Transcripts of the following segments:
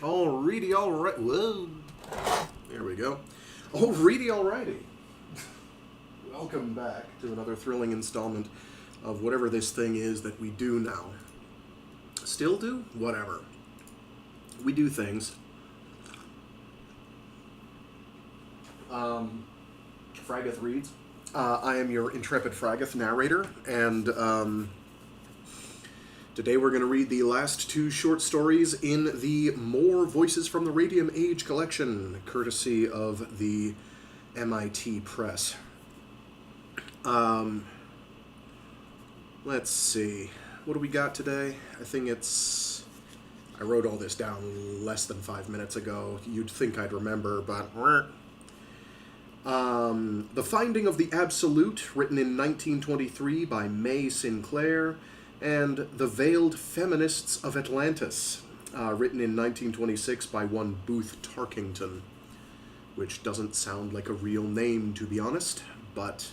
Alrighty, alright. Whoa. There we go. Alrighty, alrighty. Welcome back to another thrilling installment of whatever this thing is that we do now. Still do? Whatever. We do things. Fraggoth reads. I am your intrepid Fraggoth narrator, and today we're going to read the last two short stories in the More Voices from the Radium Age collection, courtesy of the MIT Press. Let's see. What do we got today? I think it's... I wrote all this down less than 5 minutes ago. You'd think I'd remember, but... The Finding of the Absolute, written in 1923 by May Sinclair, and The Veiled Feminists of Atlantis, written in 1926 by one Booth Tarkington, which doesn't sound like a real name, to be honest, but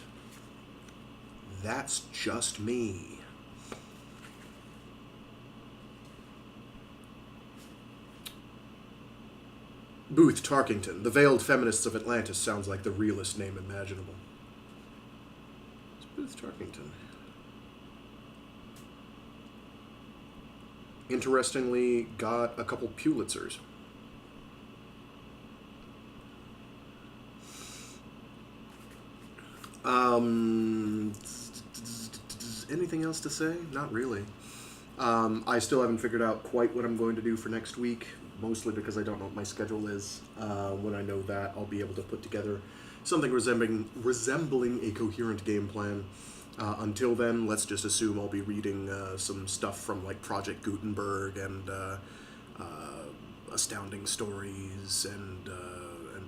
that's just me. Booth Tarkington, The Veiled Feminists of Atlantis, sounds like the realest name imaginable. It's Booth Tarkington. Interestingly, got a couple Pulitzers. Anything else to say? Not really. I still haven't figured out quite what I'm going to do for next week, mostly because I don't know what my schedule is. When I know that, I'll be able to put together something resembling a coherent game plan. Until then, let's just assume I'll be reading some stuff from like Project Gutenberg and Astounding Stories and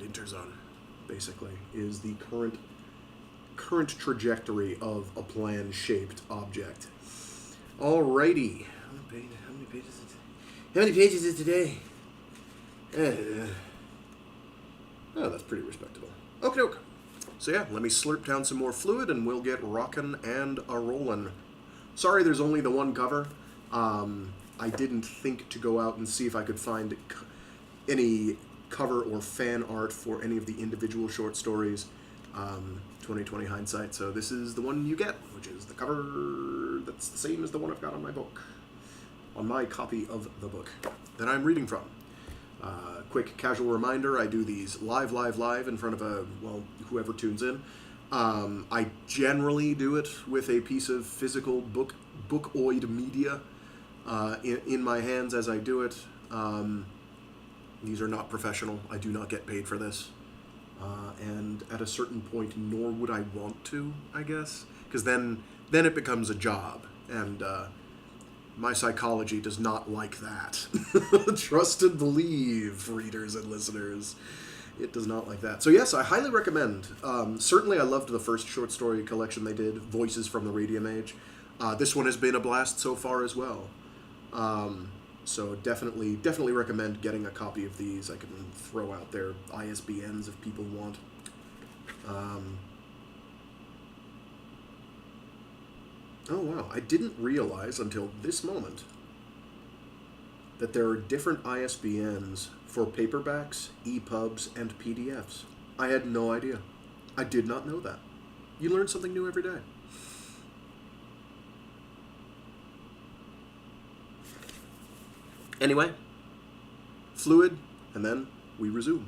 Interzone. Basically, is the current trajectory of a plan-shaped object. Alrighty. How many pages is today? Oh, that's pretty respectable. Okie doke. So yeah, let me slurp down some more fluid and we'll get rockin' and a-rollin'. Sorry there's only the one cover. I didn't think to go out and see if I could find any cover or fan art for any of the individual short stories. 2020 hindsight, so this is the one you get, which is the cover that's the same as the one I've got on my book. On my copy of the book that I'm reading from. Quick casual reminder, I do these live in front of whoever tunes in. I generally do it with a piece of physical bookoid media in my hands as I do it. These are not professional. I do not get paid for this. And at a certain point, nor would I want to, I guess. Because then it becomes a job. And my psychology does not like that. Trust and believe, readers and listeners. It does not like that. So yes, I highly recommend. Certainly I loved the first short story collection they did, Voices from the Radium Age. This one has been a blast so far as well. So definitely recommend getting a copy of these. I can throw out their ISBNs if people want. Oh wow, I didn't realize until this moment that there are different ISBNs for paperbacks, EPUBs, and PDFs. I had no idea. I did not know that. You learn something new every day. Anyway, fluid, and then we resume.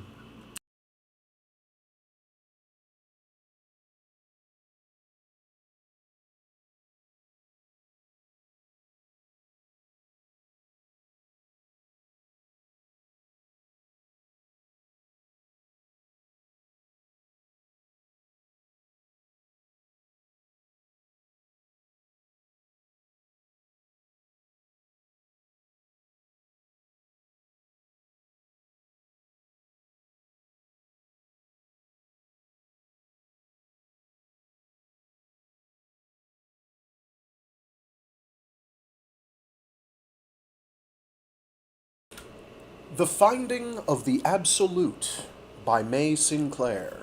The Finding of the Absolute by May Sinclair.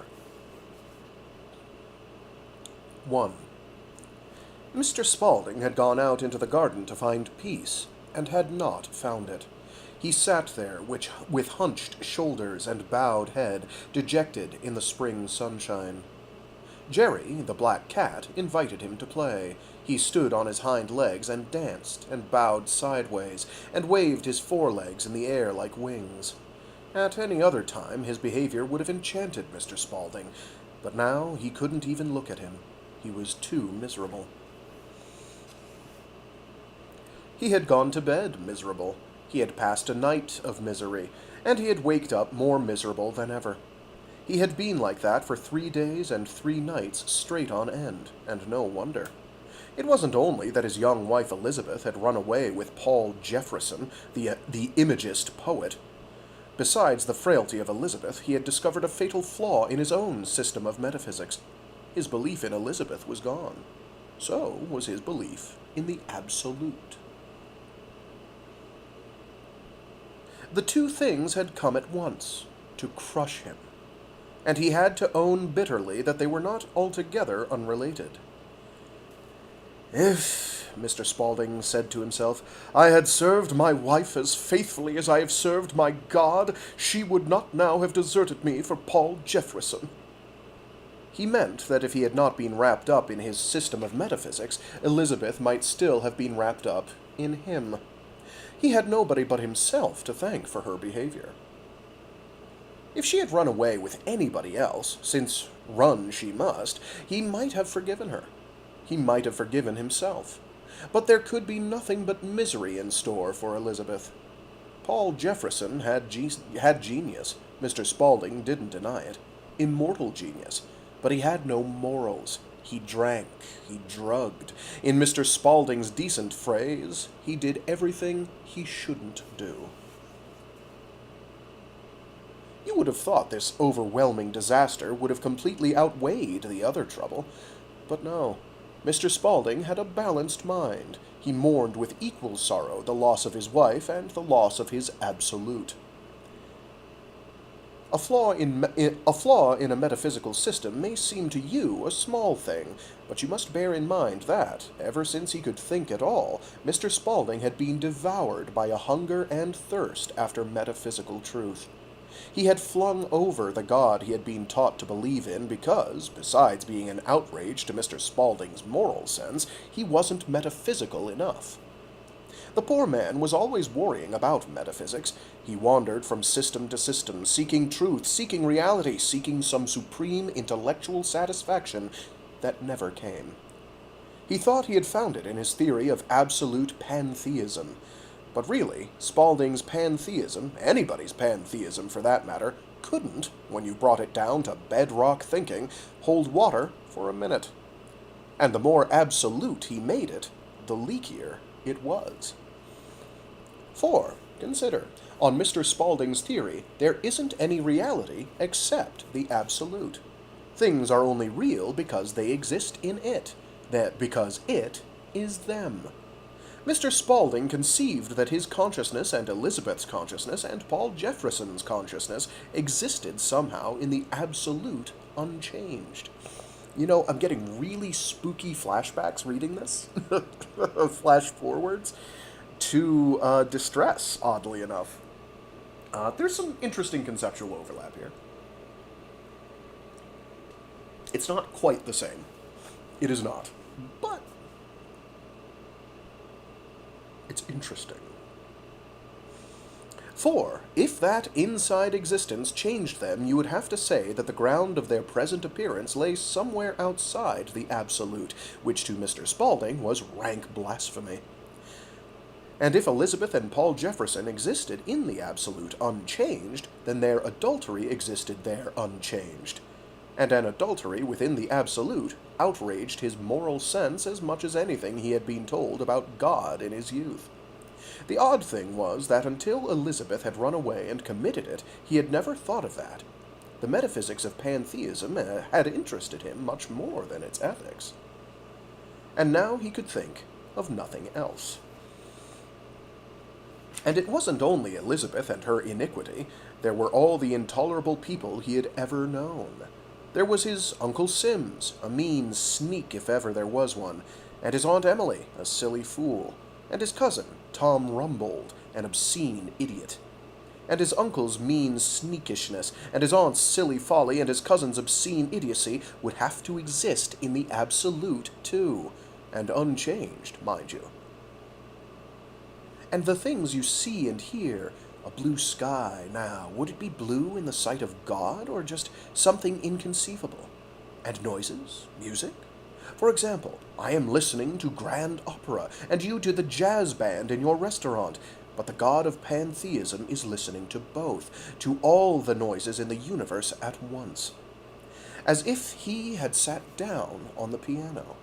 1. Mr. Spaulding had gone out into the garden to find peace, and had not found it. He sat there with hunched shoulders and bowed head, dejected in the spring sunshine. Jerry, the black cat, invited him to play. He stood on his hind legs and danced, and bowed sideways, and waved his forelegs in the air like wings. At any other time, his behavior would have enchanted Mr. Spaulding, but now he couldn't even look at him. He was too miserable. He had gone to bed miserable. He had passed a night of misery, and he had waked up more miserable than ever. He had been like that for 3 days and 3 nights straight on end, and no wonder. It wasn't only that his young wife Elizabeth had run away with Paul Jefferson, the imagist poet. Besides the frailty of Elizabeth, he had discovered a fatal flaw in his own system of metaphysics. His belief in Elizabeth was gone. So was his belief in the absolute. The two things had come at once, to crush him, and he had to own bitterly that they were not altogether unrelated. "If," Mr. Spaulding said to himself, "I had served my wife as faithfully as I have served my God, she would not now have deserted me for Paul Jefferson." He meant that if he had not been wrapped up in his system of metaphysics, Elizabeth might still have been wrapped up in him. He had nobody but himself to thank for her behavior. If she had run away with anybody else, since run she must, he might have forgiven her. He might have forgiven himself. But there could be nothing but misery in store for Elizabeth. Paul Jefferson had genius. Mr. Spaulding didn't deny it. Immortal genius. But he had no morals. He drank. He drugged. In Mr. Spaulding's decent phrase, he did everything he shouldn't do. You would have thought this overwhelming disaster would have completely outweighed the other trouble. But no. Mr. Spaulding had a balanced mind. He mourned with equal sorrow the loss of his wife and the loss of his absolute. A flaw in a metaphysical system may seem to you a small thing, but you must bear in mind that, ever since he could think at all, Mr. Spaulding had been devoured by a hunger and thirst after metaphysical truth. He had flung over the God he had been taught to believe in because, besides being an outrage to Mr. Spaulding's moral sense, he wasn't metaphysical enough. The poor man was always worrying about metaphysics. He wandered from system to system, seeking truth, seeking reality, seeking some supreme intellectual satisfaction that never came. He thought he had found it in his theory of absolute pantheism. But really, Spaulding's pantheism, anybody's pantheism for that matter, couldn't, when you brought it down to bedrock thinking, hold water for a minute. And the more absolute he made it, the leakier it was. For, consider, on Mr. Spaulding's theory, there isn't any reality except the absolute. Things are only real because they exist in it, because it is them. Mr. Spaulding conceived that his consciousness and Elizabeth's consciousness and Paul Jefferson's consciousness existed somehow in the absolute unchanged. You know, I'm getting really spooky flashbacks reading this. Flash forwards to distress, oddly enough. There's some interesting conceptual overlap here. It's not quite the same. It is not. But it's interesting. For, if that inside existence changed them, you would have to say that the ground of their present appearance lay somewhere outside the absolute, which to Mr. Spaulding was rank blasphemy. And if Elizabeth and Paul Jefferson existed in the absolute unchanged, then their adultery existed there unchanged. And an adultery within the absolute outraged his moral sense as much as anything he had been told about God in his youth. The odd thing was that until Elizabeth had run away and committed it, he had never thought of that. The metaphysics of pantheism had interested him much more than its ethics. And now he could think of nothing else. And it wasn't only Elizabeth and her iniquity. There were all the intolerable people he had ever known. There was his Uncle Sims, a mean sneak if ever there was one, and his Aunt Emily, a silly fool, and his cousin, Tom Rumbold, an obscene idiot. And his uncle's mean sneakishness, and his aunt's silly folly, and his cousin's obscene idiocy would have to exist in the absolute, too, and unchanged, mind you. And the things you see and hear, a blue sky now, would it be blue in the sight of God, or just something inconceivable? And noises, music? For example, I am listening to grand opera, and you to the jazz band in your restaurant, but the god of pantheism is listening to both, to all the noises in the universe at once, as if he had sat down on the piano.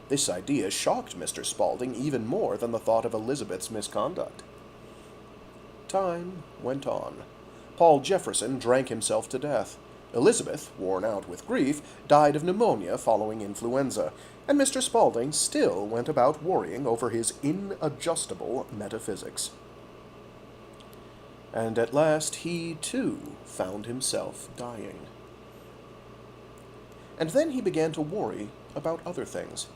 This idea shocked Mr. Spaulding even more than the thought of Elizabeth's misconduct. Time went on. Paul Jefferson drank himself to death. Elizabeth, worn out with grief, died of pneumonia following influenza, and Mr. Spaulding still went about worrying over his inadjustable metaphysics. And at last he, too, found himself dying. And then he began to worry about other things.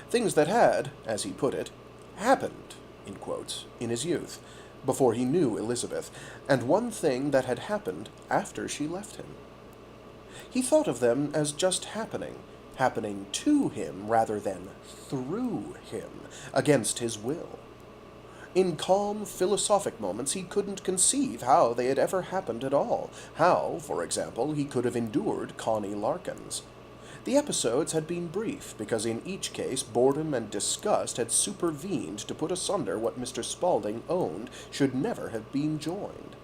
Things that had, as he put it, happened, in quotes, in his youth, before he knew Elizabeth, and one thing that had happened after she left him. He thought of them as just happening to him rather than through him, against his will. In calm, philosophic moments, he couldn't conceive how they had ever happened at all. How, for example, he could have endured Connie Larkins. The episodes had been brief, because in each case boredom and disgust had supervened to put asunder what Mr. Spaulding owned should never have been joined.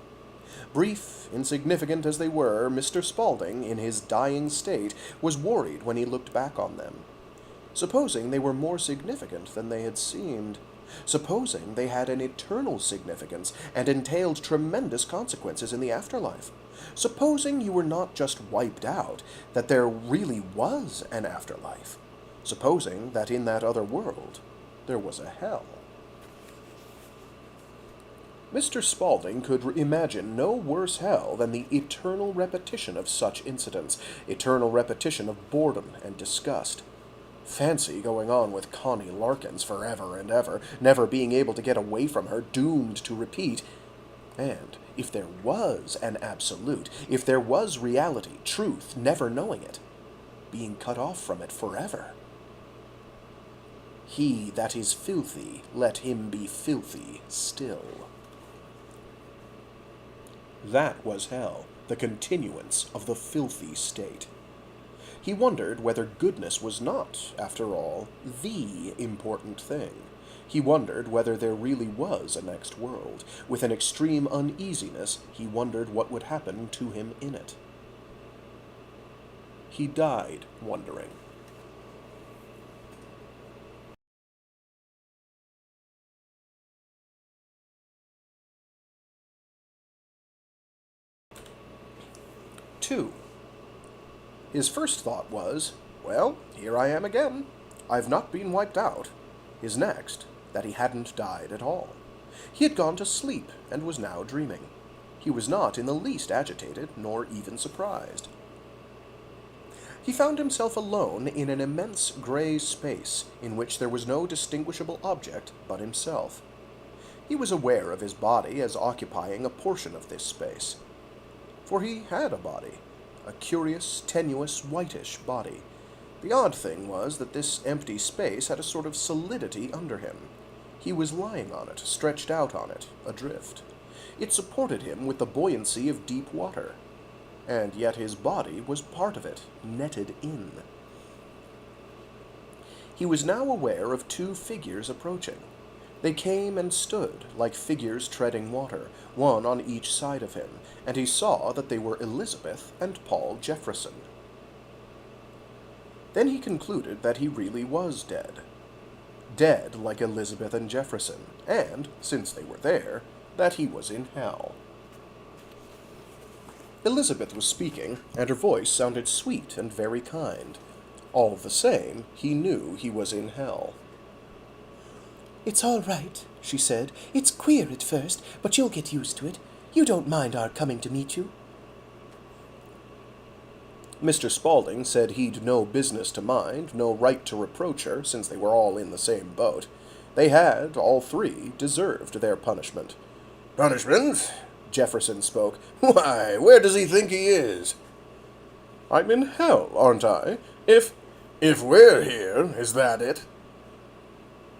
Brief, insignificant as they were, Mr. Spaulding, in his dying state, was worried when he looked back on them. Supposing they were more significant than they had seemed. Supposing they had an eternal significance and entailed tremendous consequences in the afterlife. Supposing you were not just wiped out, that there really was an afterlife. Supposing that in that other world there was a hell. Mr. Spaulding could imagine no worse hell than the eternal repetition of such incidents, eternal repetition of boredom and disgust. Fancy going on with Connie Larkins forever and ever, never being able to get away from her, doomed to repeat. And if there was an absolute, if there was reality, truth, never knowing it, being cut off from it forever. He that is filthy, let him be filthy still. That was hell, the continuance of the filthy state. He wondered whether goodness was not, after all, the important thing. He wondered whether there really was a next world. With an extreme uneasiness, he wondered what would happen to him in it. He died wondering. Two. His first thought was, well, here I am again. I've not been wiped out. His next, that he hadn't died at all. He had gone to sleep and was now dreaming. He was not in the least agitated, nor even surprised. He found himself alone in an immense gray space in which there was no distinguishable object but himself. He was aware of his body as occupying a portion of this space. For he had a body. A curious, tenuous, whitish body. The odd thing was that this empty space had a sort of solidity under him. He was lying on it, stretched out on it, adrift. It supported him with the buoyancy of deep water. And yet his body was part of it, netted in. He was now aware of two figures approaching. They came and stood, like figures treading water, one on each side of him, and he saw that they were Elizabeth and Paul Jefferson. Then he concluded that he really was dead. Dead like Elizabeth and Jefferson, and, since they were there, that he was in hell. Elizabeth was speaking, and her voice sounded sweet and very kind. All the same, he knew he was in hell. "It's all right," she said. "It's queer at first, but you'll get used to it. You don't mind our coming to meet you." Mr. Spaulding said he'd no business to mind, no right to reproach her, since they were all in the same boat. They had, all three, deserved their punishment. Punishment? Jefferson spoke. Why, where does he think he is? I'm in hell, aren't I? If we're here, is that it?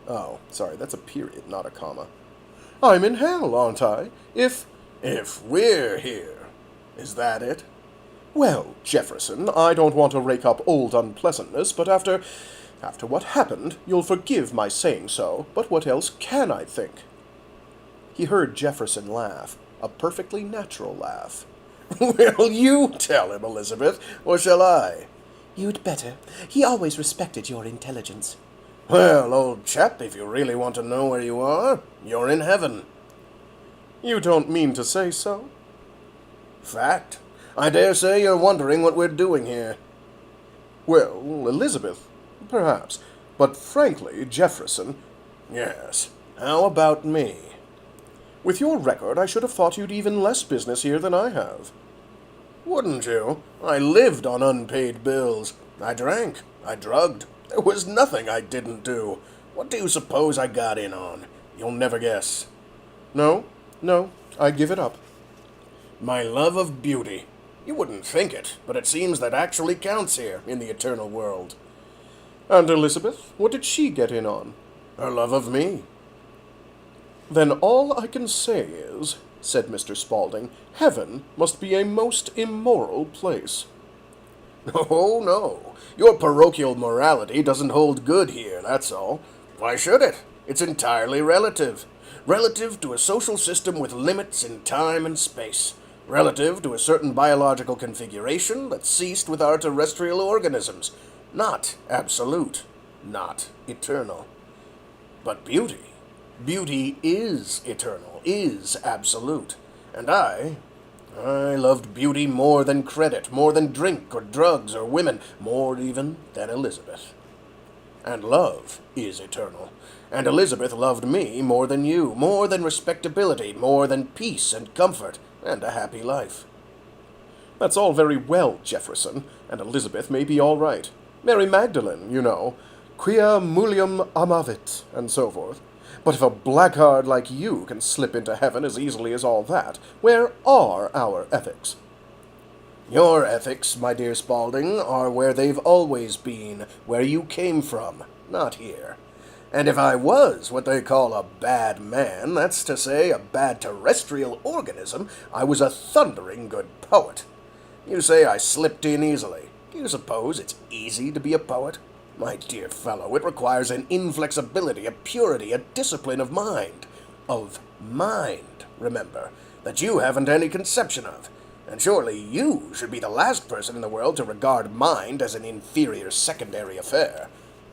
Oh, sorry, that's a period, not a comma. I'm in hell, aren't I? If we're here, is that it? Well, Jefferson, I don't want to rake up old unpleasantness, but after what happened, you'll forgive my saying so, but what else can I think? He heard Jefferson laugh, a perfectly natural laugh. Will you tell him, Elizabeth, or shall I? You'd better. He always respected your intelligence. Well, old chap, if you really want to know where you are, you're in heaven. You don't mean to say so? Fact. I dare say you're wondering what we're doing here. Well, Elizabeth, perhaps. But frankly, Jefferson... Yes. How about me? With your record, I should have thought you'd even less business here than I have. Wouldn't you? I lived on unpaid bills. I drank. I drugged. There was nothing I didn't do. What do you suppose I got in on? You'll never guess. No, I give it up. My love of beauty. You wouldn't think it, but it seems that actually counts here in the eternal world. And Elizabeth, what did she get in on? Her love of me. Then all I can say is, said Mr. Spaulding, heaven must be a most immoral place. Oh, no. Your parochial morality doesn't hold good here, that's all. Why should it? It's entirely relative. Relative to a social system with limits in time and space. Relative to a certain biological configuration that ceased with our terrestrial organisms. Not absolute. Not eternal. But beauty is eternal, is absolute. And I loved beauty more than credit, more than drink or drugs or women, more even than Elizabeth. And love is eternal. And Elizabeth loved me more than you, more than respectability, more than peace and comfort, and a happy life. That's all very well, Jefferson, and Elizabeth may be all right. Mary Magdalene, you know, quia mulium amavit, and so forth. But if a blackguard like you can slip into heaven as easily as all that, where are our ethics? Your ethics, my dear Spaulding, are where they've always been, where you came from, not here. And if I was what they call a bad man, that's to say, a bad terrestrial organism, I was a thundering good poet. You say I slipped in easily. Do you suppose it's easy to be a poet? My dear fellow, it requires an inflexibility, a purity, a discipline of mind. Of mind, remember, that you haven't any conception of. And surely you should be the last person in the world to regard mind as an inferior secondary affair.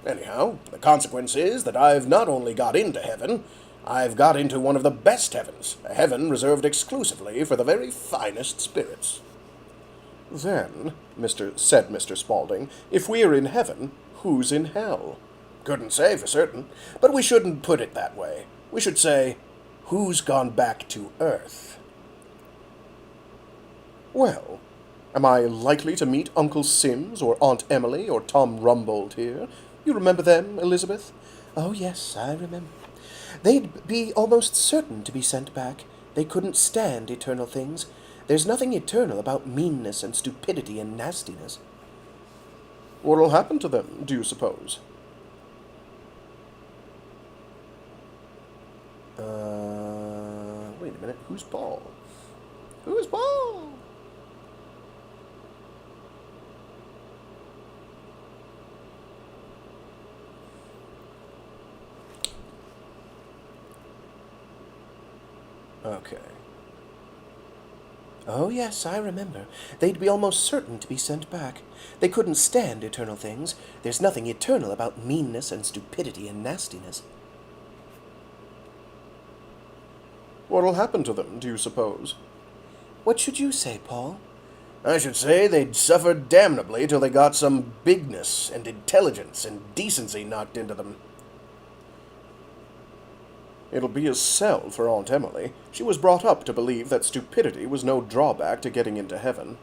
Anyhow, the consequence is that I've not only got into heaven, I've got into one of the best heavens, a heaven reserved exclusively for the very finest spirits. Then, said Mr. Spaulding, if we're in heaven, who's in hell? Couldn't say for certain, but we shouldn't put it that way. We should say, who's gone back to Earth? Well, am I likely to meet Uncle Sims or Aunt Emily or Tom Rumbold here? You remember them, Elizabeth? Oh, yes, I remember. They'd be almost certain to be sent back. They couldn't stand eternal things. There's nothing eternal about meanness and stupidity and nastiness. What'll happen to them, do you suppose? Wait a minute. Who's Paul? Who's Paul? Okay. Oh, yes, I remember. They'd be almost certain to be sent back. They couldn't stand eternal things. There's nothing eternal about meanness and stupidity and nastiness. What'll happen to them, do you suppose? What should you say, Paul? I should say they'd suffer damnably till they got some bigness and intelligence and decency knocked into them. It'll be a sell for Aunt Emily. She was brought up to believe that stupidity was no drawback to getting into heaven.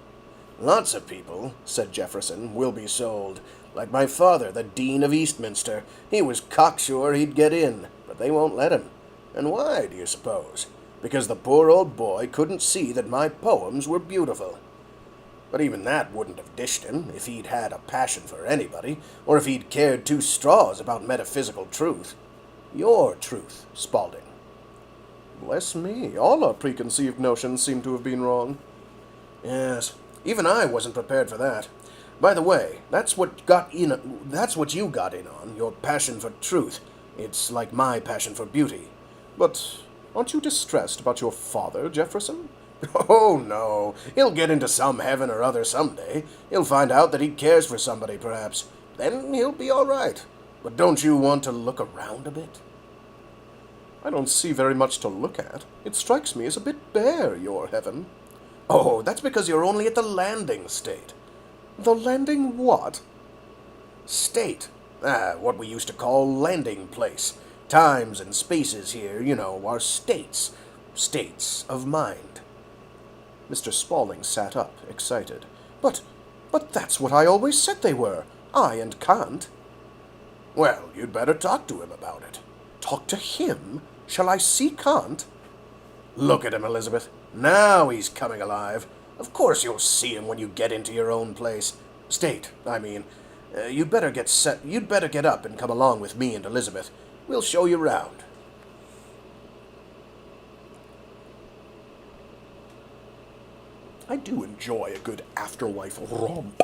Lots of people, said Jefferson, will be sold. Like my father, the Dean of Eastminster. He was cocksure he'd get in, but but they won't let him. And why, do you suppose? Because the poor old boy couldn't see that my poems were beautiful. But even that wouldn't have dished him if he'd had a passion for anybody, or if he'd cared two straws about metaphysical truth. Your truth, Spaulding. Bless me, all our preconceived notions seem to have been wrong. Yes, even I wasn't prepared for that. By the way, that's what you got in on, your passion for truth. It's like my passion for beauty. But aren't you distressed about your father, Jefferson? Oh, no. He'll get into some heaven or other someday. He'll find out that he cares for somebody, perhaps. Then he'll be all right. But don't you want to look around a bit? I don't see very much to look at. It strikes me as a bit bare, your heaven. Oh, that's because you're only at the landing state. The landing what? State. What we used to call landing place. Times and spaces here, are states. States of mind. Mr. Spaulding sat up, excited. But that's what I always said they were. I and Kant. Well, you'd better talk to him about it. Talk to him? Shall I see Kant? Look at him, Elizabeth. Now he's coming alive. Of course you'll see him when you get into your own place. State, I mean. You'd better get up and come along with me and Elizabeth. We'll show you round. I do enjoy a good afterlife romp.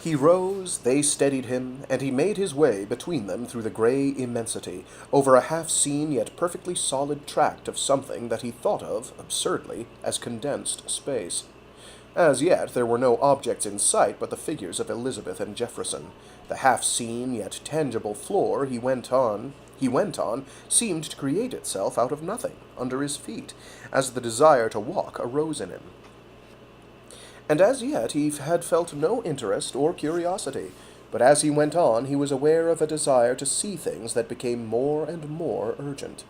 He rose, they steadied him, and he made his way between them through the gray immensity, over a half-seen yet perfectly solid tract of something that he thought of, absurdly, as condensed space. As yet, there were no objects in sight but the figures of Elizabeth and Jefferson. The half-seen yet tangible floor he went on, seemed to create itself out of nothing, under his feet, as the desire to walk arose in him. And as yet he had felt no interest or curiosity, but as he went on he was aware of a desire to see things that became more and more urgent.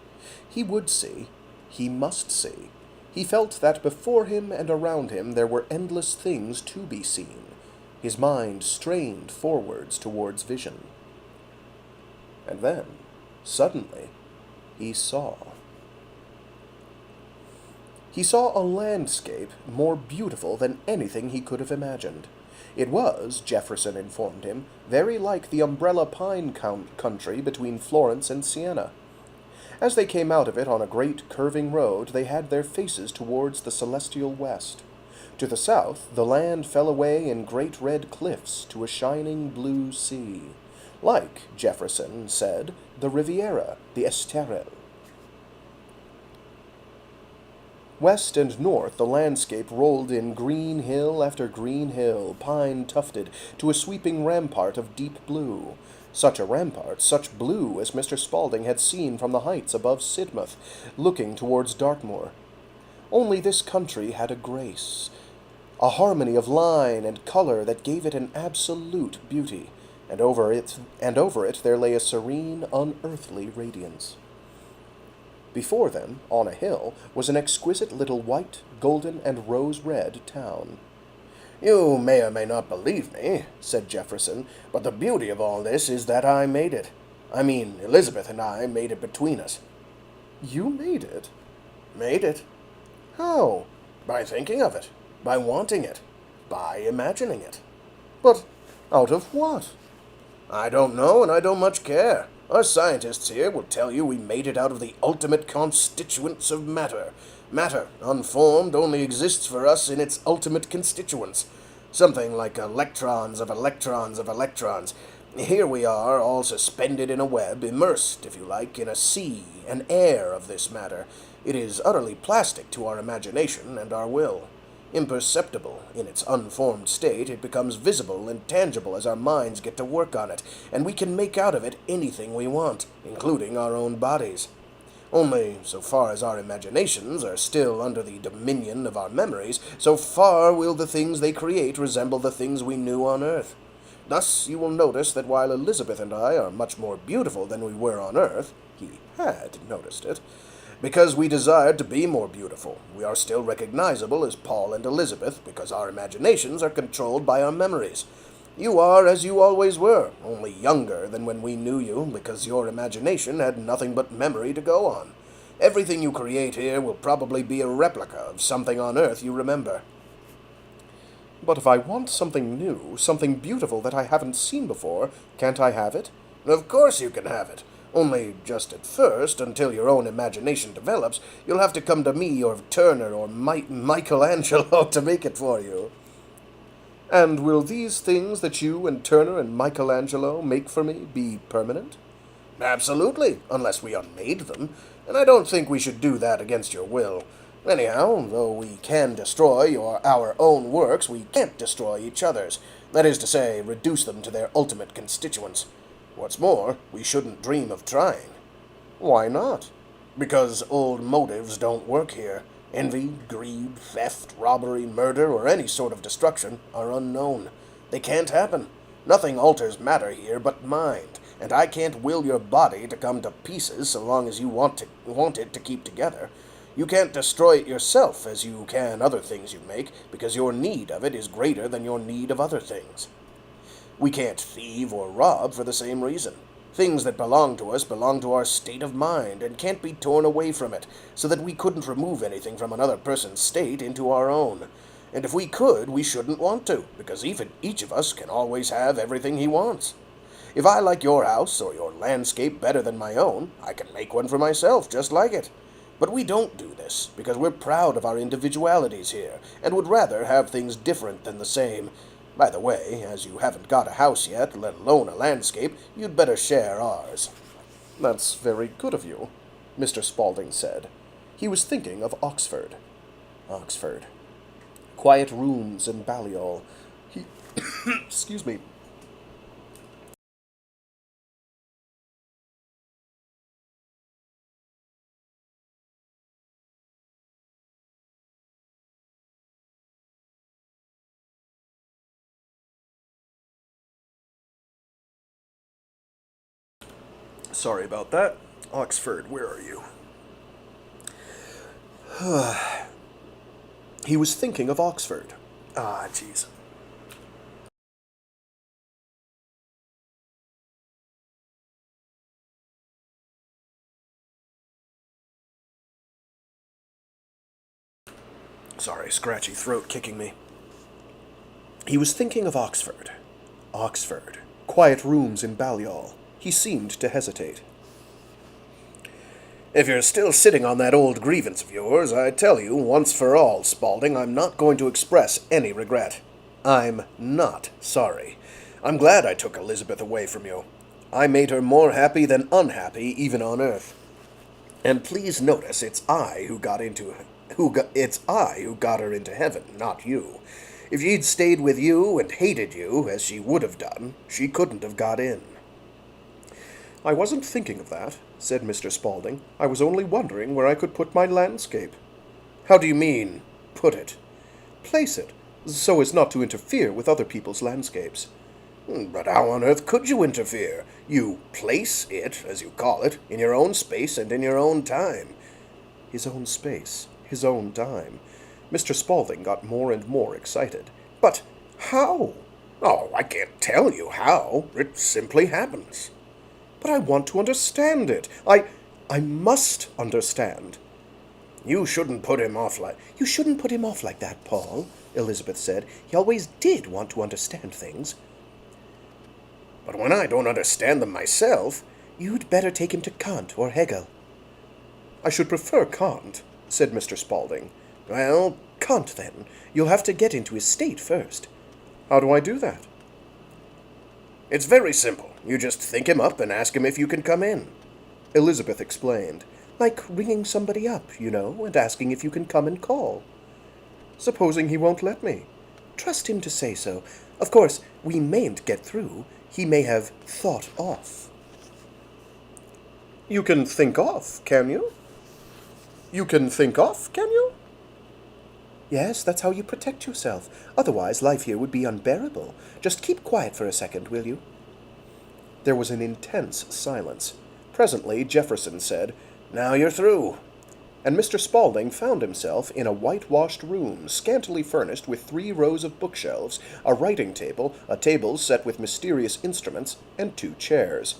He would see. He must see. He felt that before him and around him there were endless things to be seen. His mind strained forwards towards vision. And then, suddenly, he saw. He saw a landscape more beautiful than anything he could have imagined. It was, Jefferson informed him, very like the umbrella pine country between Florence and Siena. As they came out of it on a great curving road, they had their faces towards the celestial west. To the south, the land fell away in great red cliffs to a shining blue sea. Like, Jefferson said, the Riviera, the Esterel. West and north, the landscape rolled in green hill after green hill, pine-tufted, to a sweeping rampart of deep blue. Such a rampart, such blue as Mr. Spaulding had seen from the heights above Sidmouth, looking towards Dartmoor. Only this country had a grace, a harmony of line and color that gave it an absolute beauty, and over it there lay a serene, unearthly radiance. Before them, on a hill, was an exquisite little white, golden, and rose-red town. You may or may not believe me, said Jefferson, but the beauty of all this is that I made it. I mean, Elizabeth and I made it between us. You made it? Made it. How? By thinking of it. By wanting it. By imagining it. But out of what? I don't know, and I don't much care. Our scientists here will tell you we made it out of the ultimate constituents of matter. Matter, unformed, only exists for us in its ultimate constituents. Something like electrons of electrons of electrons. Here we are, all suspended in a web, immersed, if you like, in a sea, an air of this matter. It is utterly plastic to our imagination and our will. Imperceptible in its unformed state, it becomes visible and tangible as our minds get to work on it, and we can make out of it anything we want, including our own bodies. Only, so far as our imaginations are still under the dominion of our memories, so far will the things they create resemble the things we knew on Earth. Thus, you will notice that while Elizabeth and I are much more beautiful than we were on Earth, he had noticed it, because we desired to be more beautiful, we are still recognizable as Paul and Elizabeth because our imaginations are controlled by our memories. You are as you always were, only younger than when we knew you, because your imagination had nothing but memory to go on. Everything you create here will probably be a replica of something on Earth you remember. But if I want something new, something beautiful that I haven't seen before, can't I have it? Of course you can have it. Only just at first, until your own imagination develops, you'll have to come to me or Turner or Michelangelo to make it for you. And will these things that you and Turner and Michelangelo make for me be permanent? Absolutely, unless we unmade them, and I don't think we should do that against your will. Anyhow, though we can destroy our own works, we can't destroy each other's. That is to say, reduce them to their ultimate constituents. What's more, we shouldn't dream of trying. Why not? Because old motives don't work here. Envy, greed, theft, robbery, murder, or any sort of destruction are unknown. They can't happen. Nothing alters matter here but mind, and I can't will your body to come to pieces so long as you want it to keep together. You can't destroy it yourself as you can other things you make, because your need of it is greater than your need of other things. We can't thieve or rob for the same reason. Things that belong to us belong to our state of mind and can't be torn away from it, so that we couldn't remove anything from another person's state into our own. And if we could, we shouldn't want to, because each of us can always have everything he wants. If I like your house or your landscape better than my own, I can make one for myself just like it. But we don't do this, because we're proud of our individualities here, and would rather have things different than the same. By the way, as you haven't got a house yet, let alone a landscape, you'd better share ours. That's very good of you, Mr. Spaulding said. He was thinking of Oxford. Oxford. Quiet rooms in Balliol. He... Excuse me. Sorry about that. Oxford, where are you? He was thinking of Oxford. Ah, jeez. Sorry, scratchy throat kicking me. He was thinking of Oxford. Oxford. Quiet rooms in Balliol. He seemed to hesitate. If you're still sitting on that old grievance of yours, I tell you, once for all, Spaulding, I'm not going to express any regret. I'm not sorry. I'm glad I took Elizabeth away from you. I made her more happy than unhappy, even on Earth. And please notice, it's I who got her into heaven, not you. If she'd stayed with you and hated you, as she would have done, she couldn't have got in. I wasn't thinking of that, said Mr. Spaulding. I was only wondering where I could put my landscape. How do you mean, put it? Place it, so as not to interfere with other people's landscapes. But how on earth could you interfere? You place it, as you call it, in your own space and in your own time. His own space, his own time. Mr. Spaulding got more and more excited. But how? Oh, I can't tell you how. It simply happens. But I want to understand it. I must understand. You shouldn't put him off like... You shouldn't put him off like that, Paul, Elizabeth said. He always did want to understand things. But when I don't understand them myself... You'd better take him to Kant or Hegel. I should prefer Kant, said Mr. Spaulding. Well, Kant, then. You'll have to get into his state first. How do I do that? It's very simple. You just think him up and ask him if you can come in. Elizabeth explained. Like ringing somebody up, you know, and asking if you can come and call. Supposing he won't let me? Trust him to say so. Of course, we mayn't get through. He may have thought off. You can think off, can you? You can think off, can you? Yes, that's how you protect yourself. Otherwise, life here would be unbearable. Just keep quiet for a second, will you? There was an intense silence. Presently, Jefferson said, Now you're through. and Mr. Spaulding found himself in a whitewashed room, scantily furnished with 3 rows of bookshelves, a writing table, a table set with mysterious instruments, and 2 chairs.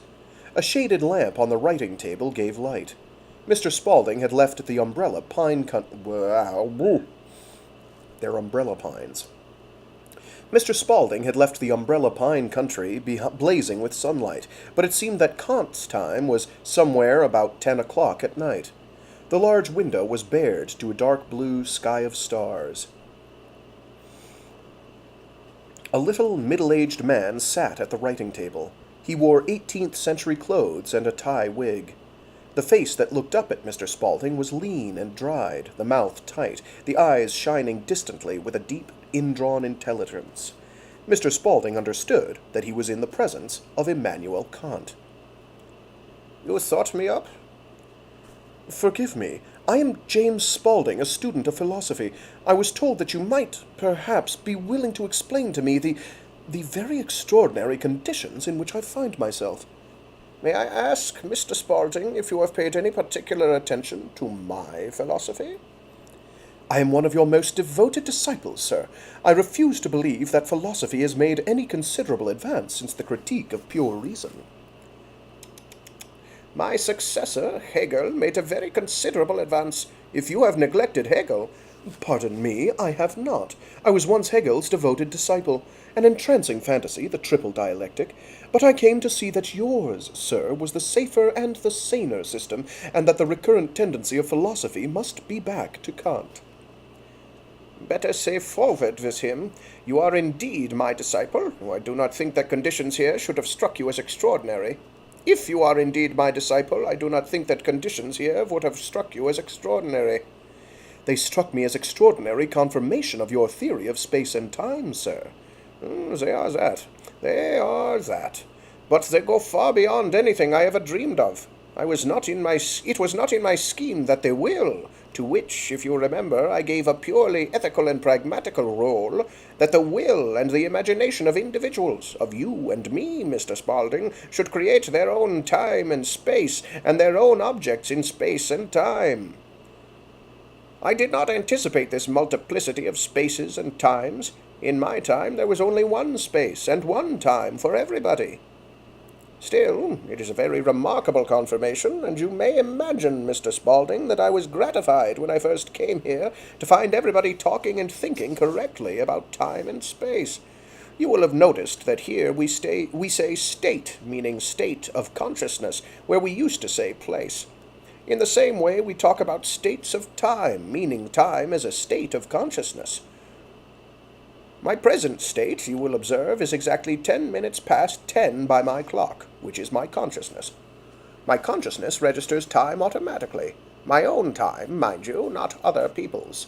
A shaded lamp on the writing table gave light. Mr. Spaulding had left the umbrella pine They're umbrella pines. Mr. Spaulding had left the umbrella pine country blazing with sunlight, but it seemed that Kant's time was somewhere about 10 o'clock at night. The large window was bared to a dark blue sky of stars. A little middle-aged man sat at the writing table. He wore 18th century clothes and a tie wig. The face that looked up at Mr. Spaulding was lean and dried, the mouth tight, the eyes shining distantly with a deep, indrawn intelligence. Mr. Spaulding understood that he was in the presence of Immanuel Kant. "You thought me up?" "Forgive me. I am James Spaulding, a student of philosophy. I was told that you might, perhaps, be willing to explain to me the very extraordinary conditions in which I find myself." "May I ask, Mr. Spaulding, if you have paid any particular attention to my philosophy?" "I am one of your most devoted disciples, sir. I refuse to believe that philosophy has made any considerable advance since the critique of pure reason." "My successor, Hegel, made a very considerable advance. If you have neglected Hegel—" "Pardon me, I have not. I was once Hegel's devoted disciple. An entrancing fantasy, the triple dialectic. But I came to see that yours, sir, was the safer and the saner system, and that the recurrent tendency of philosophy must be back to Kant." "Better say forward with him. You are indeed my disciple. I do not think that conditions here should have struck you as extraordinary. If you are indeed my disciple, I do not think that conditions here would have struck you as extraordinary." "They struck me as extraordinary confirmation of your theory of space and time, sir." They are that. They are that. But they go far beyond anything I ever dreamed of. It was not in my scheme that they will, to which, if you remember, I gave a purely ethical and pragmatical role, that the will and the imagination of individuals, of you and me, Mr. Spaulding, should create their own time and space, and their own objects in space and time. I did not anticipate this multiplicity of spaces and times. In my time there was only one space and one time for everybody. Still, it is a very remarkable confirmation, and you may imagine, Mr. Spaulding, that I was gratified when I first came here to find everybody talking and thinking correctly about time and space. You will have noticed that here we say state, meaning state of consciousness, where we used to say place. In the same way we talk about states of time, meaning time as a state of consciousness. My present state, you will observe, is exactly 10 minutes past 10 by my clock, which is my consciousness. My consciousness registers time automatically. My own time, mind you, not other people's.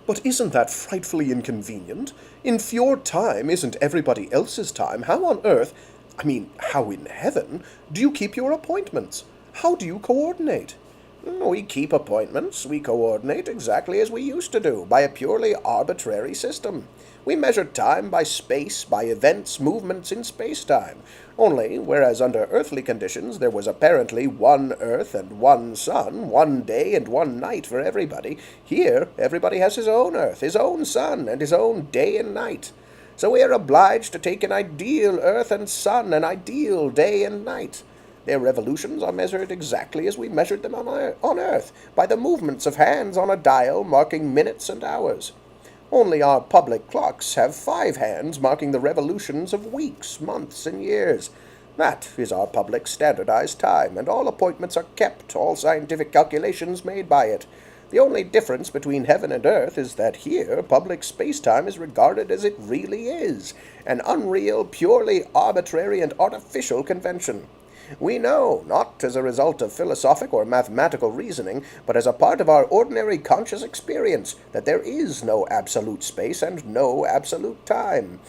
"But isn't that frightfully inconvenient? If your time isn't everybody else's time, how on earth, how in heaven, do you keep your appointments? How do you coordinate?" We keep appointments. We coordinate exactly as we used to do, by a purely arbitrary system. We measure time by space, by events, movements in space-time. Only, whereas under earthly conditions there was apparently one Earth and one Sun, one day and one night for everybody, here everybody has his own Earth, his own Sun, and his own day and night. So we are obliged to take an ideal Earth and Sun, an ideal day and night. Their revolutions are measured exactly as we measured them on Earth, by the movements of hands on a dial marking minutes and hours. Only our public clocks have 5 hands marking the revolutions of weeks, months, and years. That is our public standardized time, and all appointments are kept, all scientific calculations made by it. The only difference between heaven and earth is that here public space-time is regarded as it really is, an unreal, purely arbitrary and artificial convention. We know, not as a result of philosophic or mathematical reasoning, but as a part of our ordinary conscious experience, that there is no absolute space and no absolute time.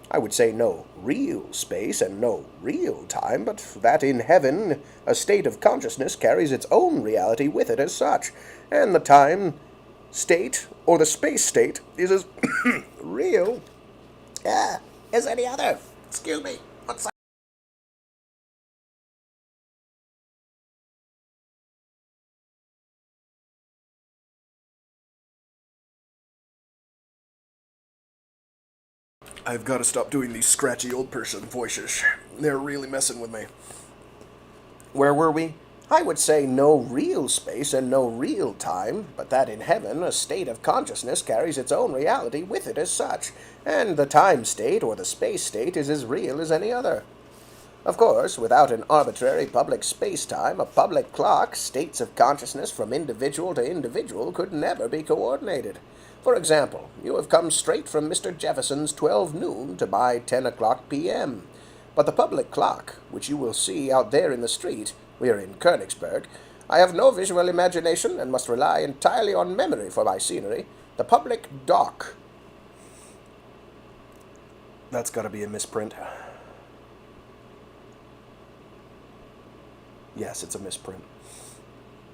I would say no real space and no real time, but that in heaven a state of consciousness carries its own reality with it as such, and the time state, or the space state, is as real as any other. Excuse me, what's that? I've got to stop doing these scratchy old person voices. They're really messing with me. Where were we? I would say no real space and no real time, but that in heaven a state of consciousness carries its own reality with it as such, and the time state or the space state is as real as any other. Of course, without an arbitrary public space-time, a public clock, states of consciousness from individual to individual could never be coordinated. For example, you have come straight from Mr. Jefferson's 12 noon to my 10 o'clock p.m., but the public clock, which you will see out there in the street, we are in Königsberg, I have no visual imagination and must rely entirely on memory for my scenery. The public dock. That's got to be a misprint. Yes, it's a misprint.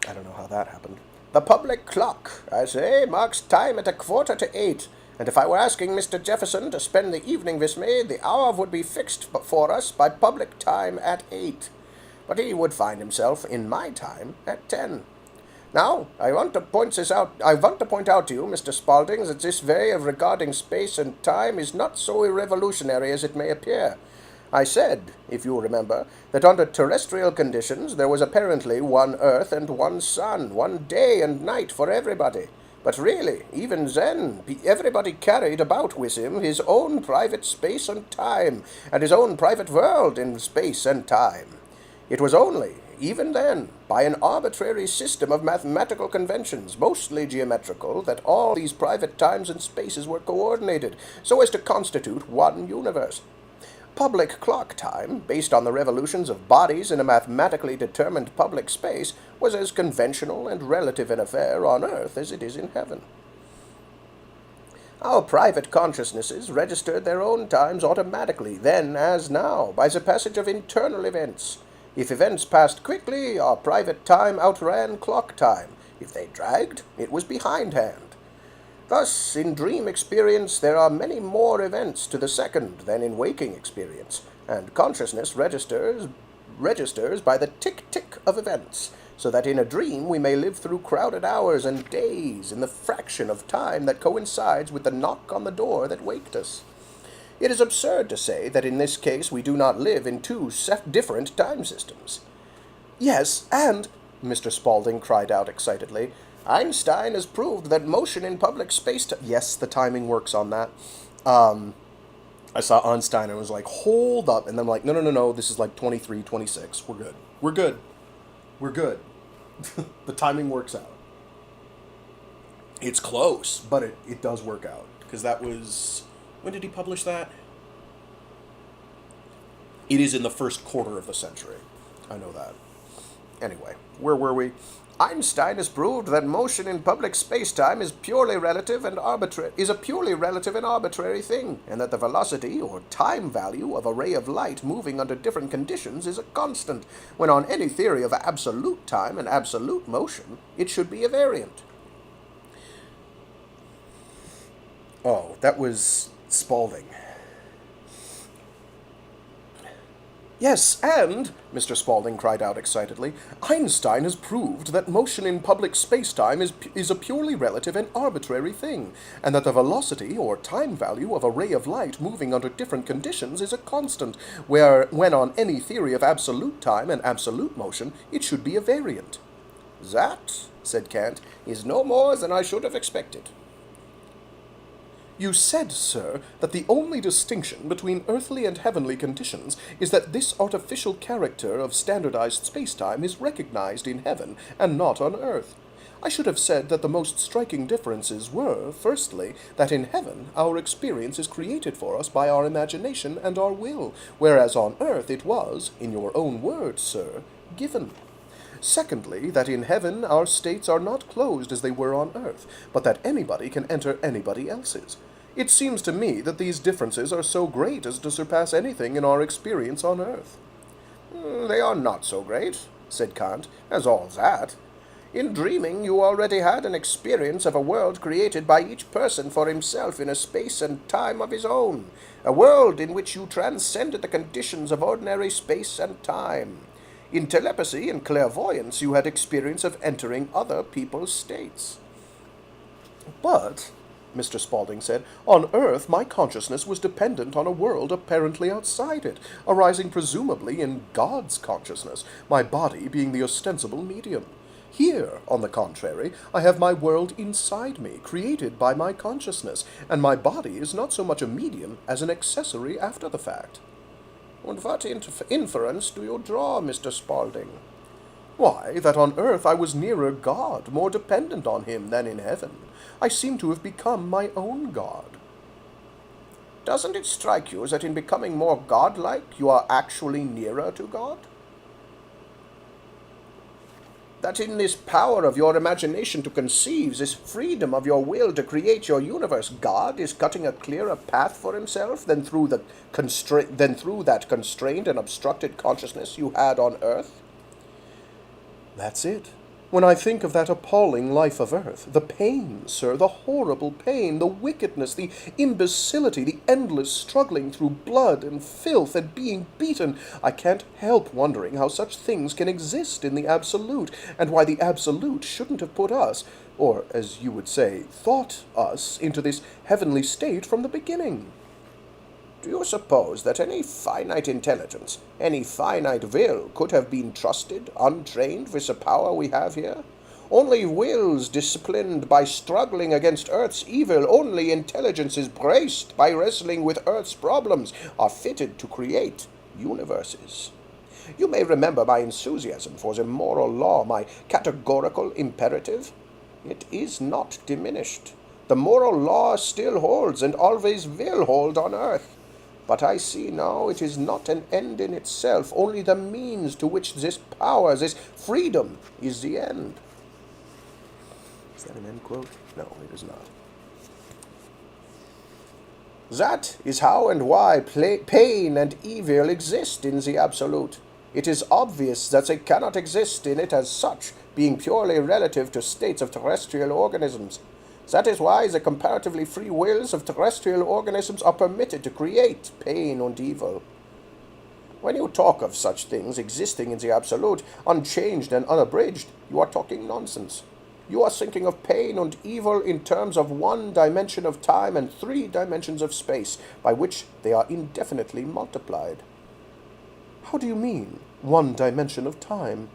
I don't know how that happened. The public clock, I say, marks time at 7:45, and if I were asking Mr. Jefferson to spend the evening with me, the hour would be fixed for us by public time at 8. But he would find himself in my time at 10. Now, I want to point out to you, Mr. Spaulding, that this way of regarding space and time is not so revolutionary as it may appear. I said, if you remember, that under terrestrial conditions there was apparently one Earth and one Sun, one day and night for everybody. But really, even then, everybody carried about with him his own private space and time, and his own private world in space and time. It was only, even then, by an arbitrary system of mathematical conventions, mostly geometrical, that all these private times and spaces were coordinated, so as to constitute one universe. Public clock time, based on the revolutions of bodies in a mathematically determined public space, was as conventional and relative an affair on Earth as it is in heaven. Our private consciousnesses registered their own times automatically, then as now, by the passage of internal events. If events passed quickly, our private time outran clock time. If they dragged, it was behindhand. Thus, in dream experience, there are many more events to the second than in waking experience, and consciousness registers by the tick-tick of events, so that in a dream we may live through crowded hours and days in the fraction of time that coincides with the knock on the door that waked us. It is absurd to say that in this case we do not live in two different time systems. Yes, and, Mr. Spaulding cried out excitedly, Einstein has proved that motion in public space... Yes, the timing works on that. I saw Einstein and was like, hold up. And then I'm like, no, this is like 23, 26. We're good. The timing works out. It's close, but it does work out. Because that was... When did he publish that? It is in the first quarter of the century. I know that. Anyway, where were we? Einstein has proved that motion in public space-time is a purely relative and arbitrary thing, and that the velocity or time value of a ray of light moving under different conditions is a constant, when on any theory of absolute time and absolute motion, it should be a variant. Oh, that was Spaulding. Yes, and, Mr. Spaulding cried out excitedly, Einstein has proved that motion in public space-time is a purely relative and arbitrary thing, and that the velocity or time value of a ray of light moving under different conditions is a constant, when on any theory of absolute time and absolute motion, it should be a variant. That, said Kant, is no more than I should have expected. You said, sir, that the only distinction between earthly and heavenly conditions is that this artificial character of standardized space-time is recognized in heaven and not on earth. I should have said that the most striking differences were, firstly, that in heaven our experience is created for us by our imagination and our will, whereas on earth it was, in your own words, sir, given. Secondly, that in heaven our states are not closed as they were on earth, but that anybody can enter anybody else's. It seems to me that these differences are so great as to surpass anything in our experience on earth. They are not so great, said Kant, as all that. In dreaming you already had an experience of a world created by each person for himself in a space and time of his own, a world in which you transcended the conditions of ordinary space and time. In telepathy and clairvoyance you had experience of entering other people's states. But, Mr. Spaulding said. On Earth, my consciousness was dependent on a world apparently outside it, arising presumably in God's consciousness, my body being the ostensible medium. Here, on the contrary, I have my world inside me, created by my consciousness, and my body is not so much a medium as an accessory after the fact. And what inference do you draw, Mr. Spaulding? Why, that on earth I was nearer God, more dependent on him than in heaven. I seem to have become my own God. Doesn't it strike you that in becoming more godlike, you are actually nearer to God? That in this power of your imagination to conceive, this freedom of your will to create your universe, God is cutting a clearer path for himself than through that constrained and obstructed consciousness you had on earth? That's it. When I think of that appalling life of earth, the pain, sir, the horrible pain, the wickedness, the imbecility, the endless struggling through blood and filth and being beaten, I can't help wondering how such things can exist in the Absolute, and why the Absolute shouldn't have put us, or, as you would say, thought us, into this heavenly state from the beginning. Do you suppose that any finite intelligence, any finite will, could have been trusted, untrained, with the power we have here? Only wills disciplined by struggling against Earth's evil, only intelligences braced by wrestling with Earth's problems, are fitted to create universes. You may remember my enthusiasm for the moral law, my categorical imperative. It is not diminished. The moral law still holds and always will hold on Earth. But I see now it is not an end in itself, only the means to which this power, this freedom, is the end. Is that an end quote? No, it is not. That is how and why pain and evil exist in the Absolute. It is obvious that they cannot exist in it as such, being purely relative to states of terrestrial organisms. That is why the comparatively free wills of terrestrial organisms are permitted to create pain and evil. When you talk of such things existing in the Absolute, unchanged and unabridged, you are talking nonsense. You are thinking of pain and evil in terms of one dimension of time and 3 dimensions of space, by which they are indefinitely multiplied. How do you mean, 1 dimension of time?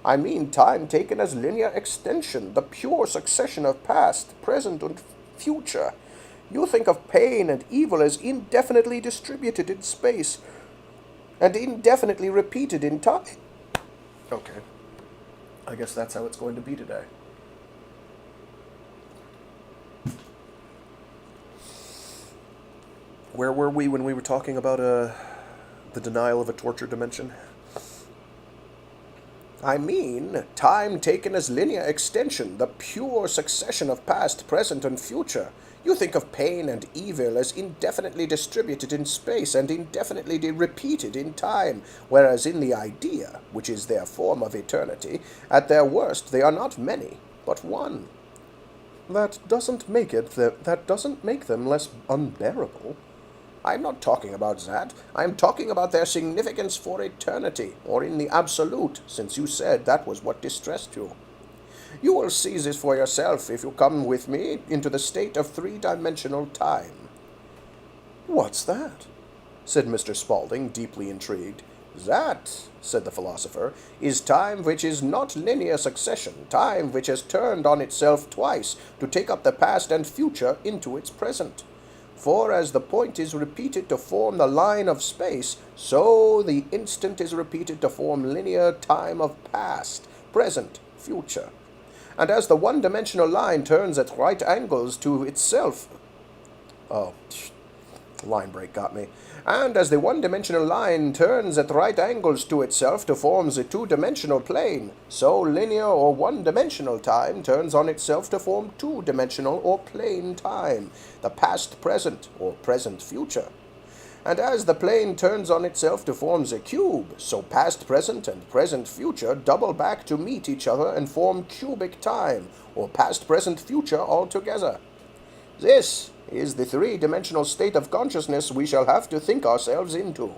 I mean time taken as linear extension, the pure succession of past, present, and future. You think of pain and evil as indefinitely distributed in space, and indefinitely repeated in time. Okay. I guess that's how it's going to be today. Where were we when we were talking about the denial of a torture dimension? I mean, time taken as linear extension, the pure succession of past, present, and future. You think of pain and evil as indefinitely distributed in space and indefinitely repeated in time, whereas in the idea, which is their form of eternity, at their worst they are not many, but one. That doesn't make them less unbearable. I'm not talking about that. I'm talking about their significance for eternity, or in the Absolute, since you said that was what distressed you. You will see this for yourself if you come with me into the state of 3-dimensional time. What's that? Said Mr. Spaulding, deeply intrigued. That, said the philosopher, is time which is not linear succession, time which has turned on itself twice to take up the past and future into its present. For as the point is repeated to form the line of space, so the instant is repeated to form linear time of past, present, future. And as the one-dimensional line turns at right angles to itself... line break got me. And as the one-dimensional line turns at right angles to itself to form the 2-dimensional plane, so linear or one-dimensional time turns on itself to form 2-dimensional or plane time, the past-present or present-future. And as the plane turns on itself to form the cube, so past-present and present-future double back to meet each other and form cubic time, or past-present-future altogether. This is the 3-dimensional state of consciousness we shall have to think ourselves into.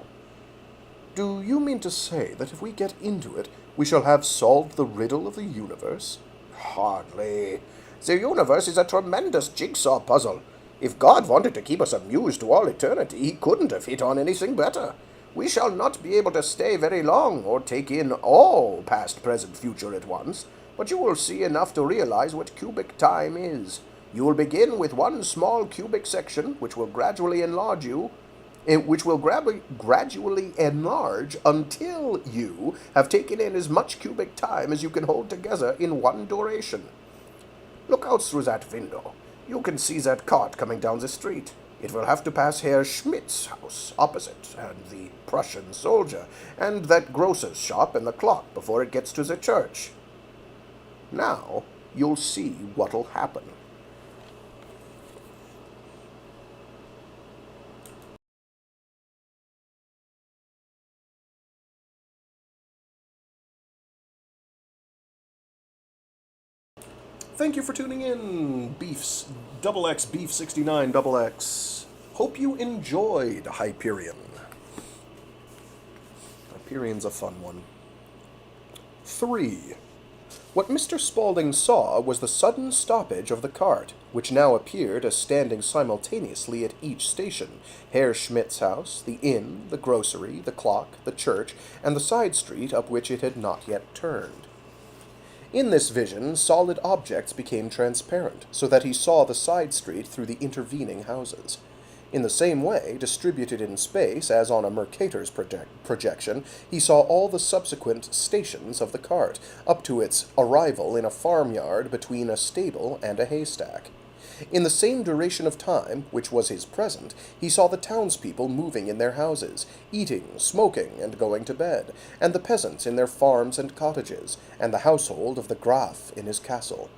Do you mean to say that if we get into it, we shall have solved the riddle of the universe? Hardly. The universe is a tremendous jigsaw puzzle. If God wanted to keep us amused to all eternity, he couldn't have hit on anything better. We shall not be able to stay very long or take in all past, present, future at once, but you will see enough to realize what cubic time is. You will begin with one small cubic section, which will gradually enlarge gradually enlarge until you have taken in as much cubic time as you can hold together in one duration. Look out through that window. You can see that cart coming down the street. It will have to pass Herr Schmidt's house opposite, and the Prussian soldier, and that grocer's shop and the clock before it gets to the church. Now, you'll see what'll happen. Thank you for tuning in, Beefs, XX Beef 69 XX. Hope you enjoyed Hyperion. Hyperion's a fun one. 3. What Mr. Spaulding saw was the sudden stoppage of the cart, which now appeared as standing simultaneously at each station: Herr Schmidt's house, the inn, the grocery, the clock, the church, and the side street up which it had not yet turned. In this vision, solid objects became transparent, so that he saw the side street through the intervening houses. In the same way, distributed in space, as on a Mercator's projection, he saw all the subsequent stations of the cart, up to its arrival in a farmyard between a stable and a haystack. In the same duration of time, which was his present, he saw the townspeople moving in their houses, eating, smoking, and going to bed, and the peasants in their farms and cottages, and the household of the Graf in his castle.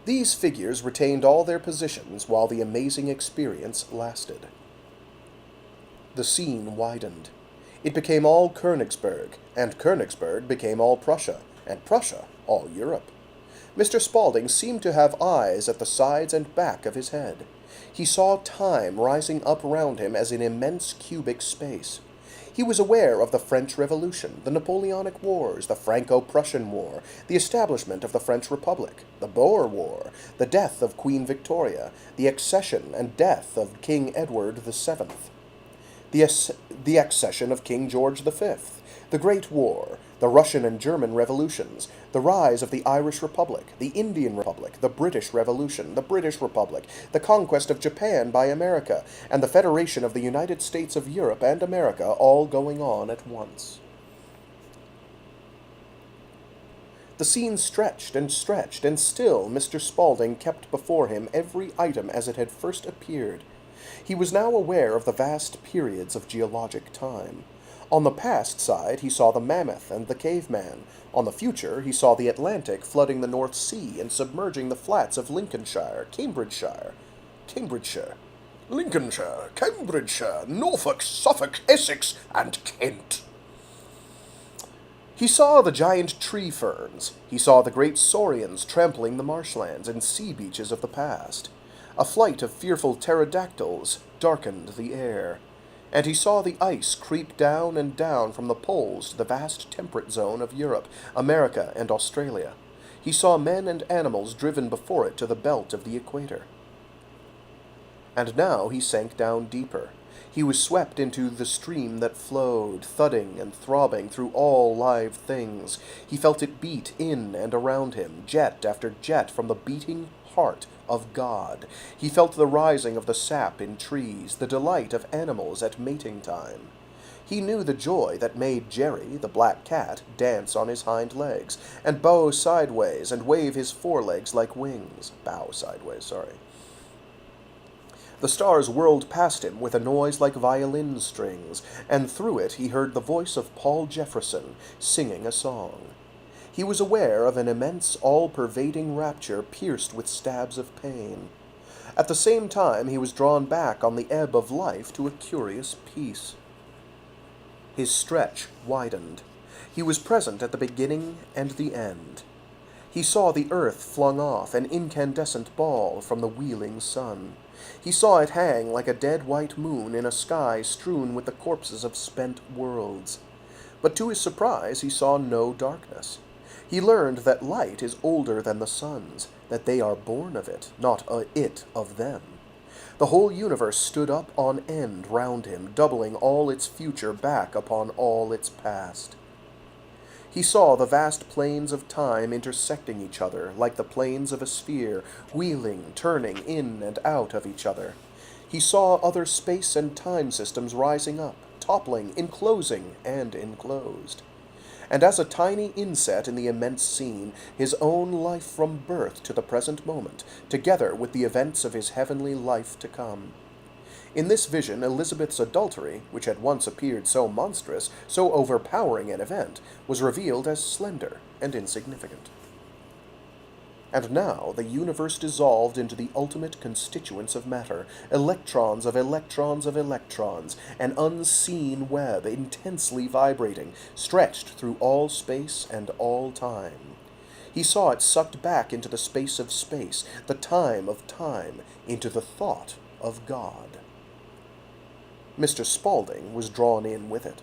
These figures retained all their positions while the amazing experience lasted. The scene widened. It became all Königsberg, and Königsberg became all Prussia, and Prussia all Europe. Mr. Spaulding seemed to have eyes at the sides and back of his head. He saw time rising up round him as in immense cubic space. He was aware of the French Revolution, the Napoleonic Wars, the Franco-Prussian War, the establishment of the French Republic, the Boer War, the death of Queen Victoria, the accession and death of King Edward VII, the accession of King George V, the Great War, the Russian and German revolutions, the rise of the Irish Republic, the Indian Republic, the British Revolution, the British Republic, the conquest of Japan by America, and the federation of the United States of Europe and America, all going on at once. The scene stretched, and still Mr. Spaulding kept before him every item as it had first appeared. He was now aware of the vast periods of geologic time. On the past side, he saw the mammoth and the caveman. On the future, he saw the Atlantic flooding the North Sea and submerging the flats of Lincolnshire, Cambridgeshire, Lincolnshire, Cambridgeshire, Norfolk, Suffolk, Essex, and Kent. He saw the giant tree ferns. He saw the great saurians trampling the marshlands and sea beaches of the past. A flight of fearful pterodactyls darkened the air, and he saw the ice creep down and down from the poles to the vast temperate zone of Europe, America, and Australia. He saw men and animals driven before it to the belt of the equator. And now he sank down deeper. He was swept into the stream that flowed, thudding and throbbing through all live things. He felt it beat in and around him, jet after jet from the beating heart of God. He felt the rising of the sap in trees, the delight of animals at mating time. He knew the joy that made Jerry, the black cat, dance on his hind legs, and bow sideways and wave his forelegs like wings. Bow sideways, sorry. The stars whirled past him with a noise like violin strings, and through it he heard the voice of Paul Jefferson singing a song. He was aware of an immense, all-pervading rapture pierced with stabs of pain. At the same time, he was drawn back on the ebb of life to a curious peace. His stretch widened. He was present at the beginning and the end. He saw the earth flung off, an incandescent ball from the wheeling sun. He saw it hang like a dead white moon in a sky strewn with the corpses of spent worlds. But to his surprise, he saw no darkness. He learned that light is older than the suns, that they are born of it, not it of them. The whole universe stood up on end round him, doubling all its future back upon all its past. He saw the vast planes of time intersecting each other, like the planes of a sphere, wheeling, turning in and out of each other. He saw other space and time systems rising up, toppling, enclosing, and enclosed. And as a tiny inset in the immense scene, his own life from birth to the present moment, together with the events of his heavenly life to come. In this vision, Elizabeth's adultery, which had once appeared so monstrous, so overpowering an event, was revealed as slender and insignificant. And now the universe dissolved into the ultimate constituents of matter, electrons of electrons of electrons, an unseen web, intensely vibrating, stretched through all space and all time. He saw it sucked back into the space of space, the time of time, into the thought of God. Mr. Spaulding was drawn in with it.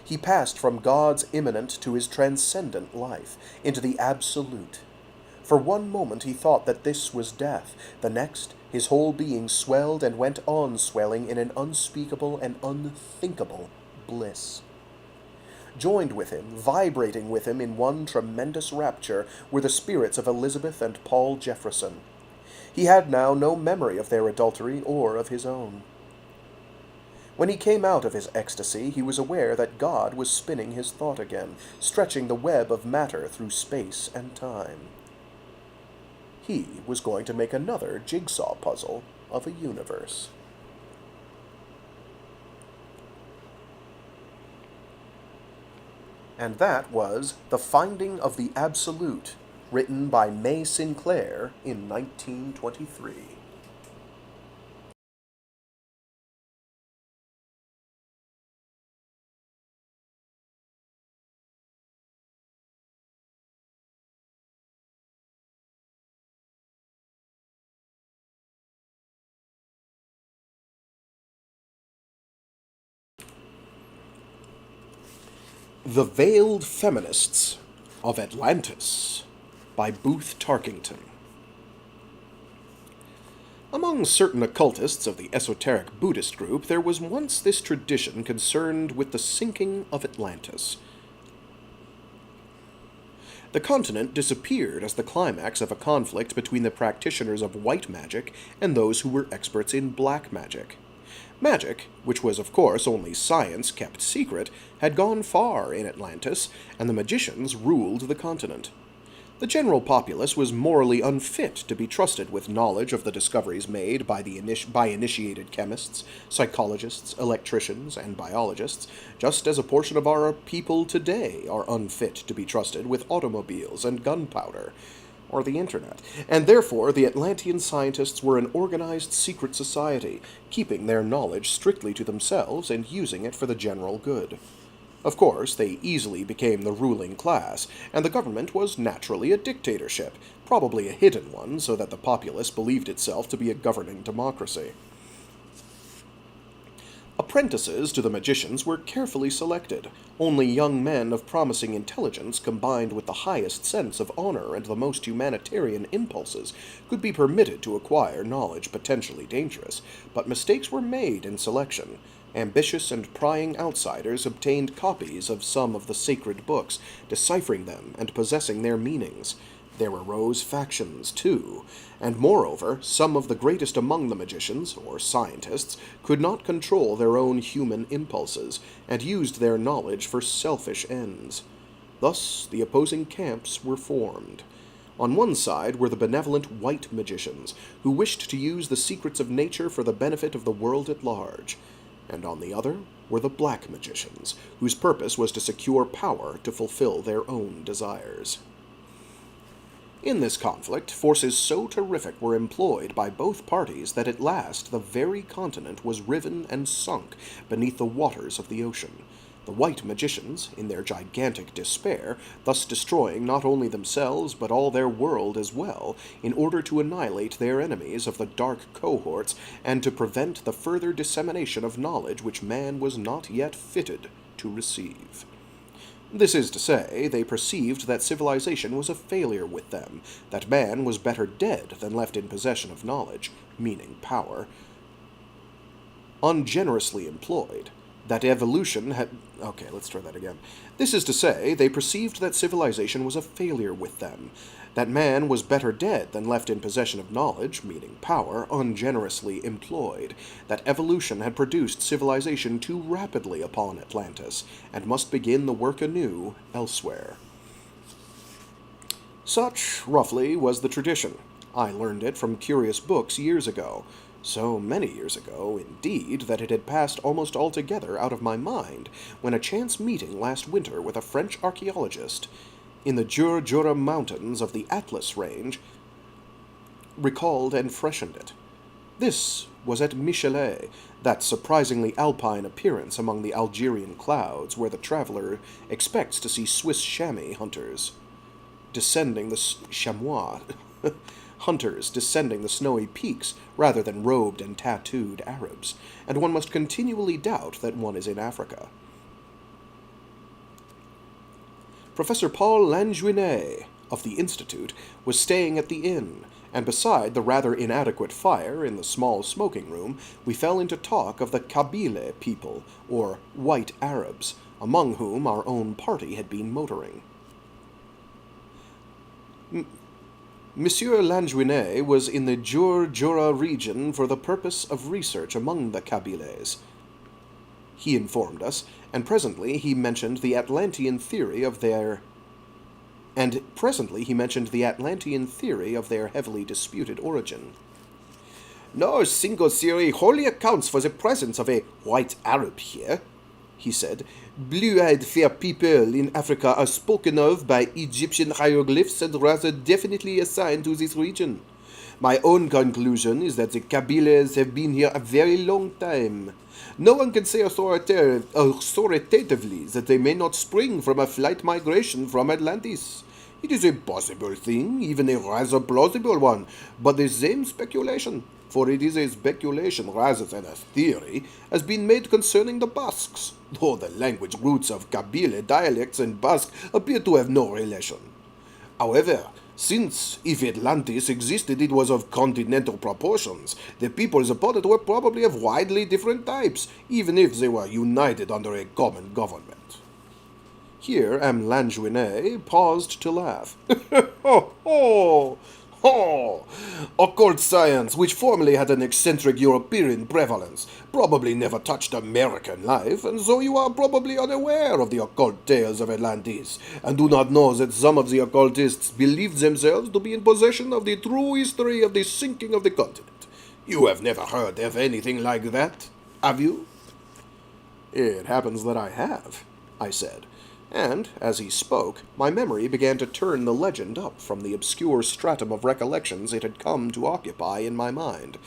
He passed from God's immanent to his transcendent life, into the absolute. For one moment he thought that this was death. The next, his whole being swelled and went on swelling in an unspeakable and unthinkable bliss. Joined with him, vibrating with him in one tremendous rapture, were the spirits of Elizabeth and Paul Jefferson. He had now no memory of their adultery or of his own. When he came out of his ecstasy, he was aware that God was spinning his thought again, stretching the web of matter through space and time. He was going to make another jigsaw puzzle of a universe. And that was The Finding of the Absolute, written by May Sinclair in 1923. The Veiled Feminists of Atlantis by Booth Tarkington. Among certain occultists of the esoteric Buddhist group, there was once this tradition concerned with the sinking of Atlantis. The continent disappeared as the climax of a conflict between the practitioners of white magic and those who were experts in black magic. Magic, which was of course only science kept secret, had gone far in Atlantis, and the magicians ruled the continent. The general populace was morally unfit to be trusted with knowledge of the discoveries made by initiated chemists, psychologists, electricians, and biologists, just as a portion of our people today are unfit to be trusted with automobiles and gunpowder, or the internet, and therefore the Atlantean scientists were an organized secret society, keeping their knowledge strictly to themselves and using it for the general good. Of course, they easily became the ruling class, and the government was naturally a dictatorship, probably a hidden one, so that the populace believed itself to be a governing democracy. Apprentices to the magicians were carefully selected. Only young men of promising intelligence, combined with the highest sense of honor and the most humanitarian impulses, could be permitted to acquire knowledge potentially dangerous, but mistakes were made in selection. Ambitious and prying outsiders obtained copies of some of the sacred books, deciphering them and possessing their meanings. There arose factions, too, and moreover, some of the greatest among the magicians, or scientists, could not control their own human impulses, and used their knowledge for selfish ends. Thus the opposing camps were formed. On one side were the benevolent white magicians, who wished to use the secrets of nature for the benefit of the world at large, and on the other were the black magicians, whose purpose was to secure power to fulfill their own desires. In this conflict, forces so terrific were employed by both parties that at last the very continent was riven and sunk beneath the waters of the ocean, the white magicians, in their gigantic despair, thus destroying not only themselves but all their world as well, in order to annihilate their enemies of the dark cohorts and to prevent the further dissemination of knowledge which man was not yet fitted to receive. This is to say, they perceived that civilization was a failure with them, that man was better dead than left in possession of knowledge, meaning power, ungenerously employed, that evolution had... Okay, let's try that again. This is to say, they perceived that civilization was a failure with them, that man was better dead than left in possession of knowledge, meaning power, ungenerously employed, that evolution had produced civilization too rapidly upon Atlantis, and must begin the work anew elsewhere. Such, roughly, was the tradition. I learned it from curious books years ago, so many years ago, indeed, that it had passed almost altogether out of my mind when a chance meeting last winter with a French archaeologist in the Jura Mountains of the Atlas Range recalled and freshened it. This was at Michelet, that surprisingly alpine appearance among the Algerian clouds where the traveler expects to see Swiss chamois hunters descending the hunters descending the snowy peaks rather than robed and tattooed Arabs, and one must continually doubt that one is in Africa. Professor Paul Lanjuinet of the Institute was staying at the inn, and beside the rather inadequate fire in the small smoking room, we fell into talk of the Kabyle people, or white Arabs, among whom our own party had been motoring. Monsieur Lanjuinet was in the Jura region for the purpose of research among the Kabyles, he informed us, and presently he mentioned the Atlantean theory of their heavily disputed origin. No single theory wholly accounts for the presence of a white Arab here, he said. Blue-eyed fair people in Africa are spoken of by Egyptian hieroglyphs and rather definitely assigned to this region. My own conclusion is that the Kabyles have been here a very long time. No one can say authoritatively that they may not spring from a flight migration from Atlantis. It is a possible thing, even a rather plausible one, but the same speculation, for it is a speculation rather than a theory, has been made concerning the Basques, though the language roots of Kabyle dialects and Basque appear to have no relation. However, since, if Atlantis existed, it was of continental proportions, the peoples upon it were probably of widely different types, even if they were united under a common government. Here M. Lanjuinet paused to laugh. Ho, ho, ho! Occult science, which formerly had an eccentric European prevalence, probably never touched American life, and so you are probably unaware of the occult tales of Atlantis, and do not know that some of the occultists believe themselves to be in possession of the true history of the sinking of the continent. You have never heard of anything like that, have you? It happens that I have, I said. And, as he spoke, my memory began to turn the legend up from the obscure stratum of recollections it had come to occupy in my mind.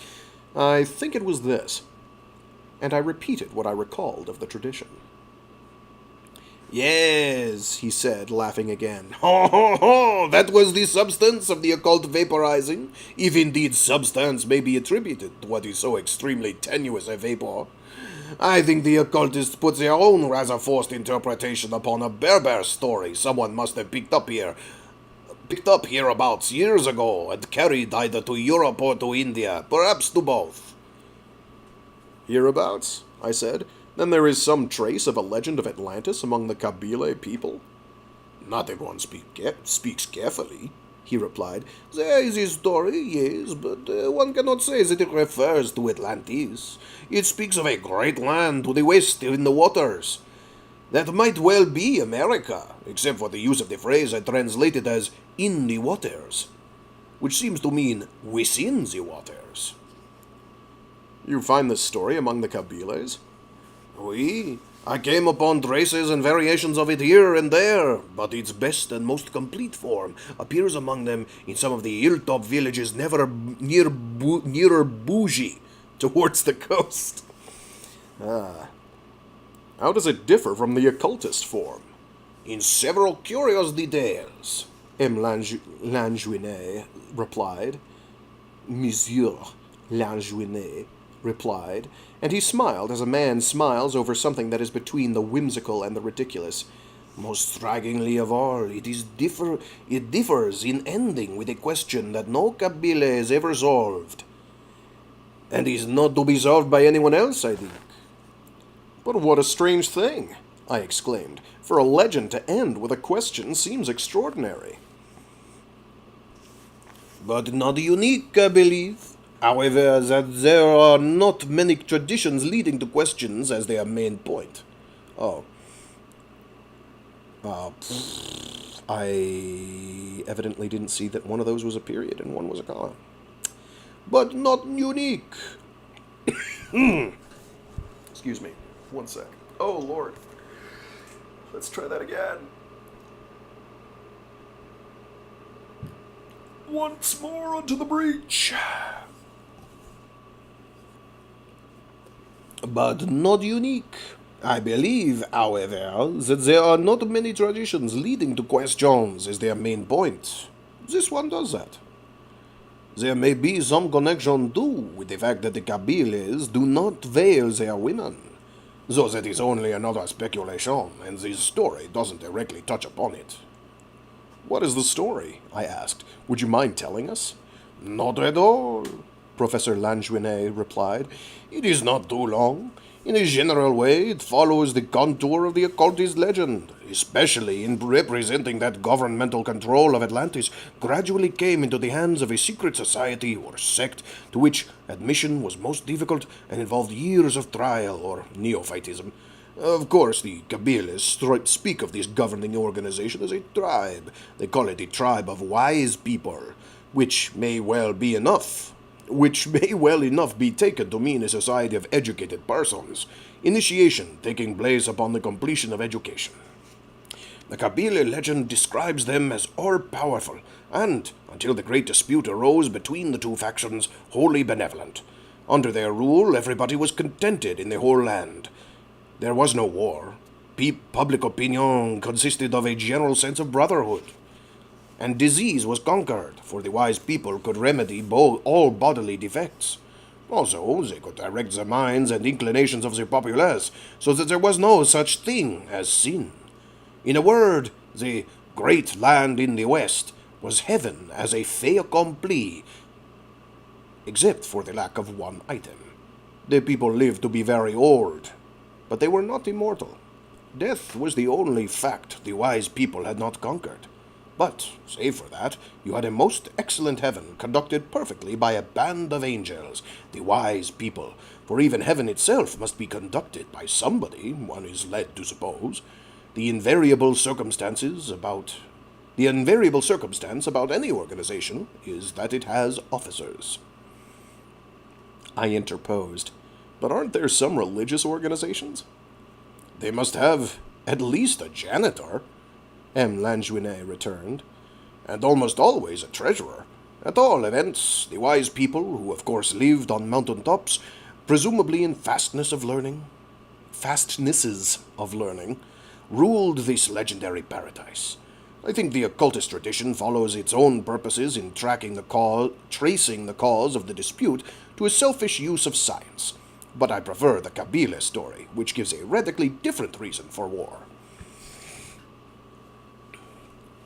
I think it was this. And I repeated what I recalled of the tradition. Yes, he said, laughing again. Ho, ho, ho! That was the substance of the occult vaporizing, if indeed substance may be attributed to what is so extremely tenuous a vapor. I think the occultists put their own rather forced interpretation upon a Berber story someone must have picked up hereabouts years ago and carried either to Europe or to India, perhaps to both. Hereabouts? I said. Then there is some trace of a legend of Atlantis among the Kabyle people? Not if one speaks carefully, he replied. There is a story, yes, but one cannot say that it refers to Atlantis. It speaks of a great land to the west in the waters. That might well be America, except for the use of the phrase I translated as in the waters, which seems to mean within the waters. You find this story among the Kabyles? Oui, I came upon traces and variations of it here and there, but its best and most complete form appears among them in some of the hilltop villages nearer Bougie, towards the coast. How does it differ from the occultist form? In several curious details, M. Lanjuinet replied. Monsieur Lanjuinet replied, and he smiled as a man smiles over something that is between the whimsical and the ridiculous. Most strikingly of all, it differs in ending with a question that no Kabyle has ever solved, and is not to be solved by anyone else, I think. But what a strange thing, I exclaimed. For a legend to end with a question seems extraordinary. But not unique, I believe. However, that there are not many traditions leading to questions as their main point. Oh. I evidently didn't see that one of those was a period and one was a comma. But not unique. Excuse me. One sec. Oh, Lord. Let's try that again. Once more onto the breach. But not unique. I believe, however, that there are not many traditions leading to questions as their main point. This one does that. There may be some connection too with the fact that the Kabyles do not veil their women, though that is only another speculation, and this story doesn't directly touch upon it. What is the story? I asked. Would you mind telling us? Not at all, Professor Lanjuinet replied. It is not too long. In a general way, it follows the contour of the occultist legend, especially in representing that governmental control of Atlantis gradually came into the hands of a secret society or sect to which admission was most difficult and involved years of trial or neophytism. Of course, the Kabyles speak of this governing organization as a tribe. They call it a tribe of wise people, which may well enough be taken to mean a society of educated persons, initiation taking place upon the completion of education. The Kabyle legend describes them as all-powerful and, until the great dispute arose between the two factions, wholly benevolent. Under their rule, everybody was contented in the whole land. There was no war. Public opinion consisted of a general sense of brotherhood. And disease was conquered, for the wise people could remedy all bodily defects. Also, they could direct the minds and inclinations of the populace, so that there was no such thing as sin. In a word, the great land in the west was heaven as a fait accompli, except for the lack of one item. The people lived to be very old, but they were not immortal. Death was the only fact the wise people had not conquered. But, save for that, you had a most excellent heaven, conducted perfectly by a band of angels, the wise people, for even heaven itself must be conducted by somebody, one is led to suppose. The invariable circumstance about any organization is that it has officers. I interposed. But aren't there some religious organizations? They must have at least a janitor, M. Lanjuinet returned, and almost always a treasurer. At all events, the wise people, who of course lived on mountain tops, presumably in fastnesses of learning, ruled this legendary paradise. I think the occultist tradition follows its own purposes in tracing the cause of the dispute to a selfish use of science, but I prefer the Kabyle story, which gives a radically different reason for war.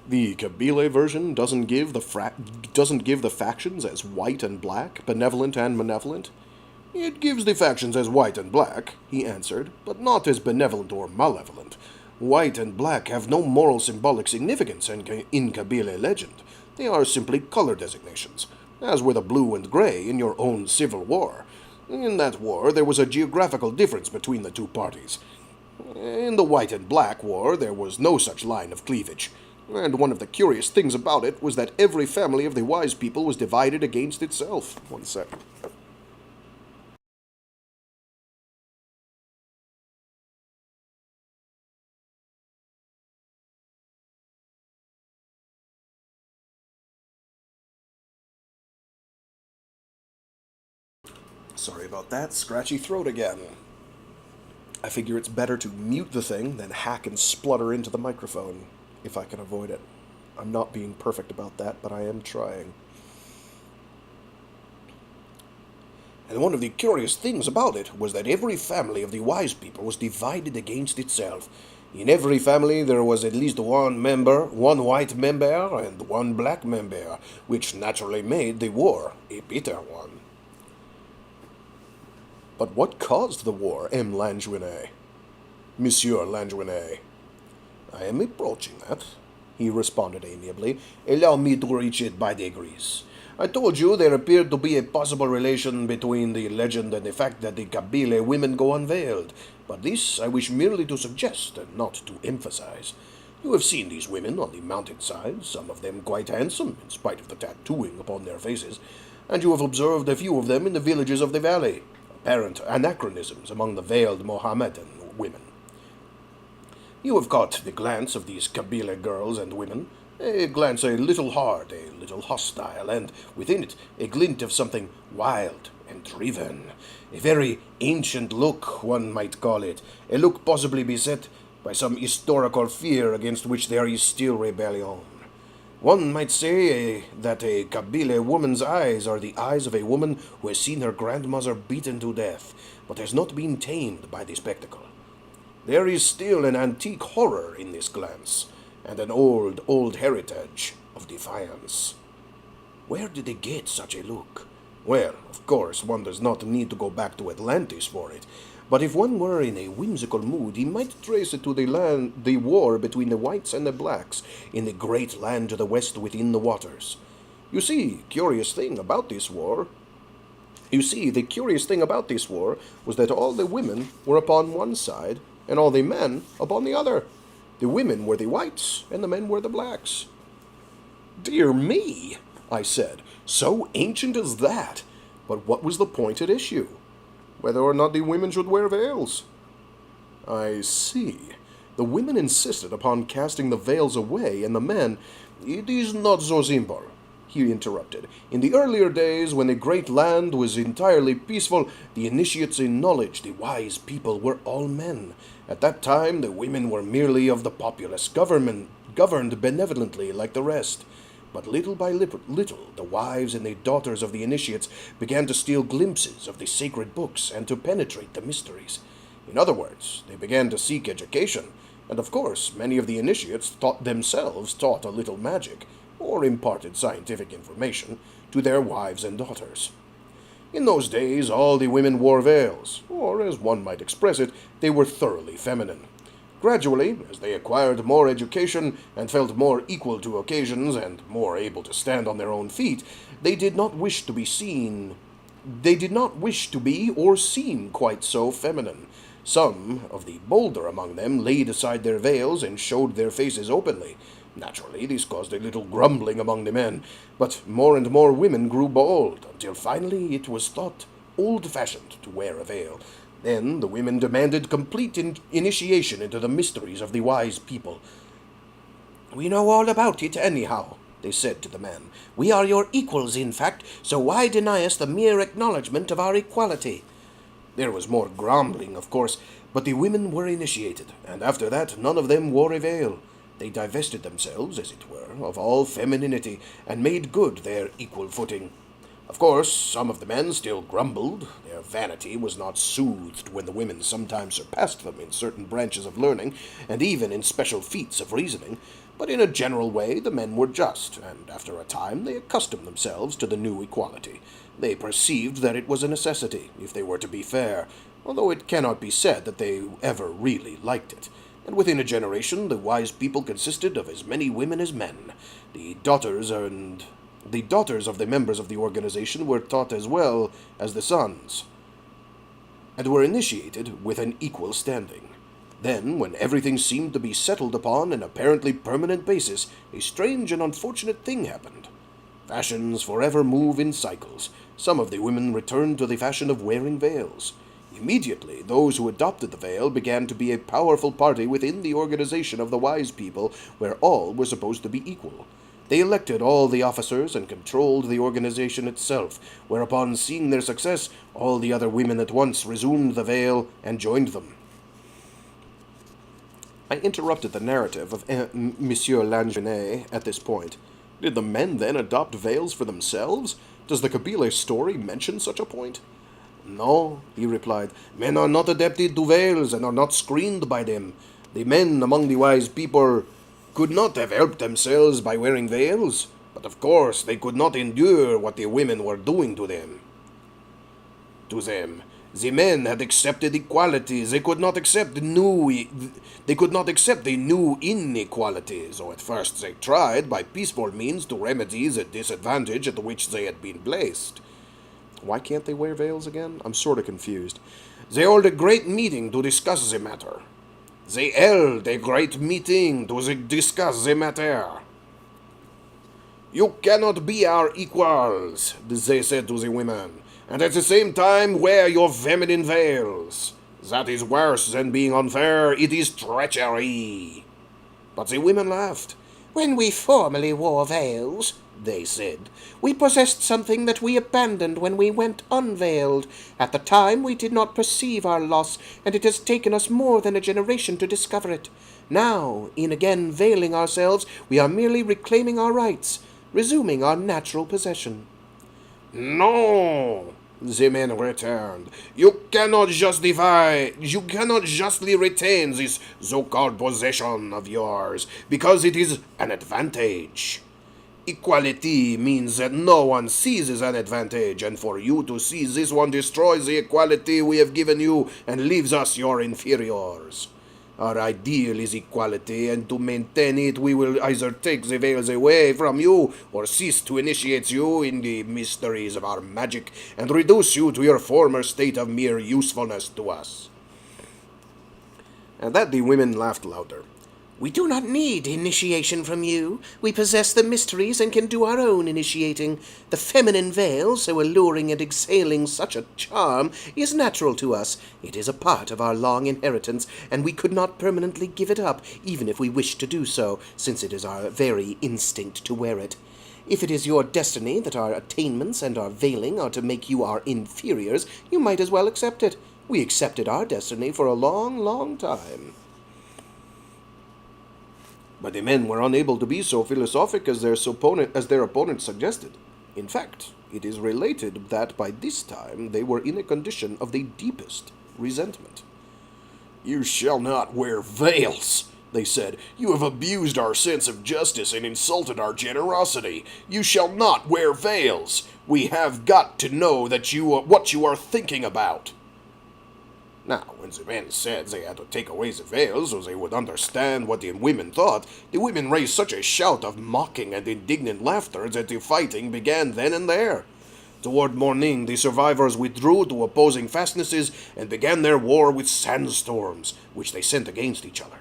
The Kabyle version doesn't give the factions as white and black, benevolent and malevolent. It gives the factions as white and black, he answered, but not as benevolent or malevolent. White and black have no moral symbolic significance in Kabyle legend. They are simply color designations, as were the blue and gray in your own civil war. In that war, there was a geographical difference between the two parties. In the white and black war, there was no such line of cleavage. And one of the curious things about it was that every family of the wise people was divided against itself. One second. Sorry about that. Scratchy throat again. I figure it's better to mute the thing than hack and splutter into the microphone, if I can avoid it. I'm not being perfect about that, but I am trying. And one of the curious things about it was that every family of the wise people was divided against itself. In every family there was at least one white member, and one black member, which naturally made the war a bitter one. But what caused the war, M. Lanjuinet? Monsieur Lanjuinet? I am approaching that, he responded amiably. Allow me to reach it by degrees. I told you there appeared to be a possible relation between the legend and the fact that the Kabyle women go unveiled, but this I wish merely to suggest and not to emphasize. You have seen these women on the mountainside, some of them quite handsome, in spite of the tattooing upon their faces, and you have observed a few of them in the villages of the valley, apparent anachronisms among the veiled Mohammedan women. You have caught the glance of these Kabyle girls and women, a glance a little hard, a little hostile, and within it a glint of something wild and driven. A very ancient look, one might call it, a look possibly beset by some historical fear against which there is still rebellion. One might say that a Kabyle woman's eyes are the eyes of a woman who has seen her grandmother beaten to death, but has not been tamed by the spectacle. There is still an antique horror in this glance, and an old heritage of defiance. Where did they get such a look? Well, of course, one does not need to go back to Atlantis for it, but if one were in a whimsical mood, he might trace it to the war between the whites and the blacks in the great land to the west within the waters. You see, the curious thing about this war was that all the women were upon one side, and all the men upon the other. The women were the whites, and the men were the blacks. Dear me, I said, so ancient as that. But what was the point at issue? Whether or not the women should wear veils. I see. The women insisted upon casting the veils away, and the men— It is not so simple, he interrupted. In the earlier days, when the great land was entirely peaceful, the initiates in knowledge, the wise people, were all men. At that time, the women were merely of the populace, governed benevolently like the rest. But little by little, the wives and the daughters of the initiates began to steal glimpses of the sacred books and to penetrate the mysteries. In other words, they began to seek education, and of course, many of the initiates taught a little magic, or imparted scientific information, to their wives and daughters. In those days, all the women wore veils, or, as one might express it, they were thoroughly feminine. Gradually, as they acquired more education and felt more equal to occasions and more able to stand on their own feet, they did not wish to be or seem quite so feminine. Some of the bolder among them laid aside their veils and showed their faces openly. Naturally, this caused a little grumbling among the men, but more and more women grew bold, until finally it was thought old-fashioned to wear a veil. Then the women demanded complete initiation into the mysteries of the wise people. "We know all about it anyhow," they said to the men. "We are your equals, in fact, so why deny us the mere acknowledgement of our equality?" There was more grumbling, of course, but the women were initiated, and after that none of them wore a veil. They divested themselves, as it were, of all femininity, and made good their equal footing. Of course, some of the men still grumbled. Their vanity was not soothed when the women sometimes surpassed them in certain branches of learning, and even in special feats of reasoning, but in a general way the men were just, and after a time they accustomed themselves to the new equality. They perceived that it was a necessity, if they were to be fair, although it cannot be said that they ever really liked it. And within a generation the wise people consisted of as many women as men. The daughters of the members of the organization were taught as well as the sons, and were initiated with an equal standing. Then, when everything seemed to be settled upon an apparently permanent basis, a strange and unfortunate thing happened. Fashions forever move in cycles. Some of the women returned to the fashion of wearing veils. Immediately, those who adopted the veil began to be a powerful party within the organization of the wise people, where all were supposed to be equal. They elected all the officers and controlled the organization itself, whereupon, seeing their success, all the other women at once resumed the veil and joined them. I interrupted the narrative of Monsieur Lanjuinet at this point. Did the men then adopt veils for themselves? Does the Kabyle story mention such a point? "No," he replied. "Men are not adapted to veils and are not screened by them. The men among the wise people could not have helped themselves by wearing veils, but of course they could not endure what the women were doing to them. The men had accepted equality. They could not accept the new inequalities, or at first they tried by peaceful means to remedy the disadvantage at which they had been placed. Why can't they wear veils again? I'm sort of confused. They held a great meeting to discuss the matter. They held a great meeting to discuss the matter. You cannot be our equals, they said to the women, and at the same time wear your feminine veils. That is worse than being unfair. It is treachery. But the women laughed. When we formerly wore veils, they said, we possessed something that we abandoned when we went unveiled. At the time we did not perceive our loss, and it has taken us more than a generation to discover it. Now, in again veiling ourselves, we are merely reclaiming our rights, resuming our natural possession. No, the men returned. You cannot justly retain this so-called possession of yours, because it is an advantage. Equality means that no one seizes an advantage, and for you to seize this one destroys the equality we have given you and leaves us your inferiors. Our ideal is equality, and to maintain it we will either take the veils away from you or cease to initiate you in the mysteries of our magic and reduce you to your former state of mere usefulness to us. At that the women laughed louder. We do not need initiation from you. We possess the mysteries and can do our own initiating. The feminine veil, so alluring and exhaling such a charm, is natural to us. It is a part of our long inheritance, and we could not permanently give it up, even if we wished to do so, since it is our very instinct to wear it. If it is your destiny that our attainments and our veiling are to make you our inferiors, you might as well accept it. We accepted our destiny for a long, long time. But the men were unable to be so philosophic as their opponent suggested. In fact, it is related that by this time they were in a condition of the deepest resentment. You shall not wear veils, they said. You have abused our sense of justice and insulted our generosity. You shall not wear veils. We have got to know what you are thinking about. Now, when the men said they had to take away the veils so they would understand what the women thought, the women raised such a shout of mocking and indignant laughter that the fighting began then and there. Toward morning, the survivors withdrew to opposing fastnesses and began their war with sandstorms, which they sent against each other.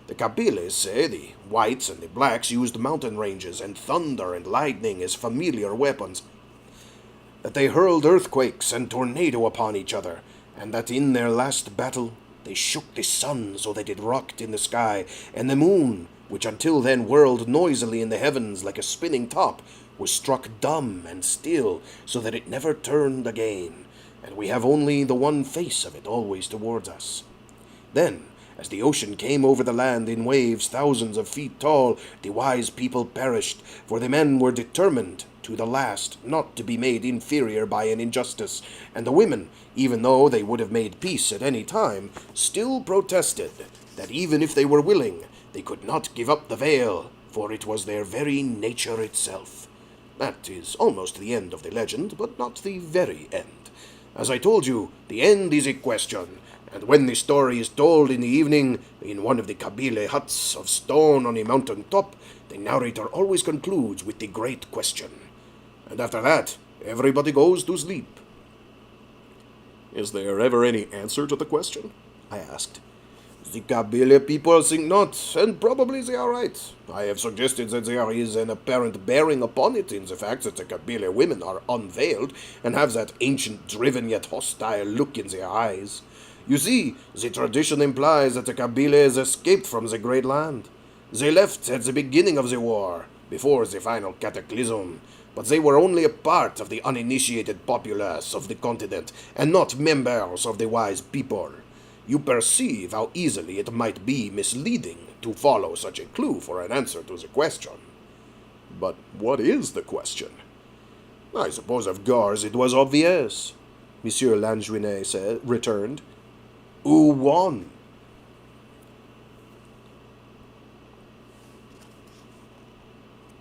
The Kabiles say the whites and the blacks used mountain ranges and thunder and lightning as familiar weapons, that they hurled earthquakes and tornado upon each other, and that in their last battle they shook the sun so that it rocked in the sky, and the moon, which until then whirled noisily in the heavens like a spinning top, was struck dumb and still so that it never turned again, and we have only the one face of it always towards us. Then, as the ocean came over the land in waves thousands of feet tall, the wise people perished, for the men were determined to the last not to be made inferior by an injustice, and the women, even though they would have made peace at any time, still protested that even if they were willing, they could not give up the veil, for it was their very nature itself. That is almost the end of the legend, but not the very end. As I told you, the end is a question, and when the story is told in the evening in one of the Kabyle huts of stone on a mountain top, the narrator always concludes with the great question. And after that, everybody goes to sleep. Is there ever any answer to the question? I asked. The Kabyle people think not, and probably they are right. I have suggested that there is an apparent bearing upon it in the fact that the Kabyle women are unveiled and have that ancient, driven yet hostile look in their eyes. You see, the tradition implies that the Kabyles escaped from the Great Land. They left at the beginning of the war, before the final cataclysm, but they were only a part of the uninitiated populace of the continent, and not members of the wise people. You perceive how easily it might be misleading to follow such a clue for an answer to the question. But what is the question? I suppose of course it was obvious, Monsieur Lanjuinet returned. Who won?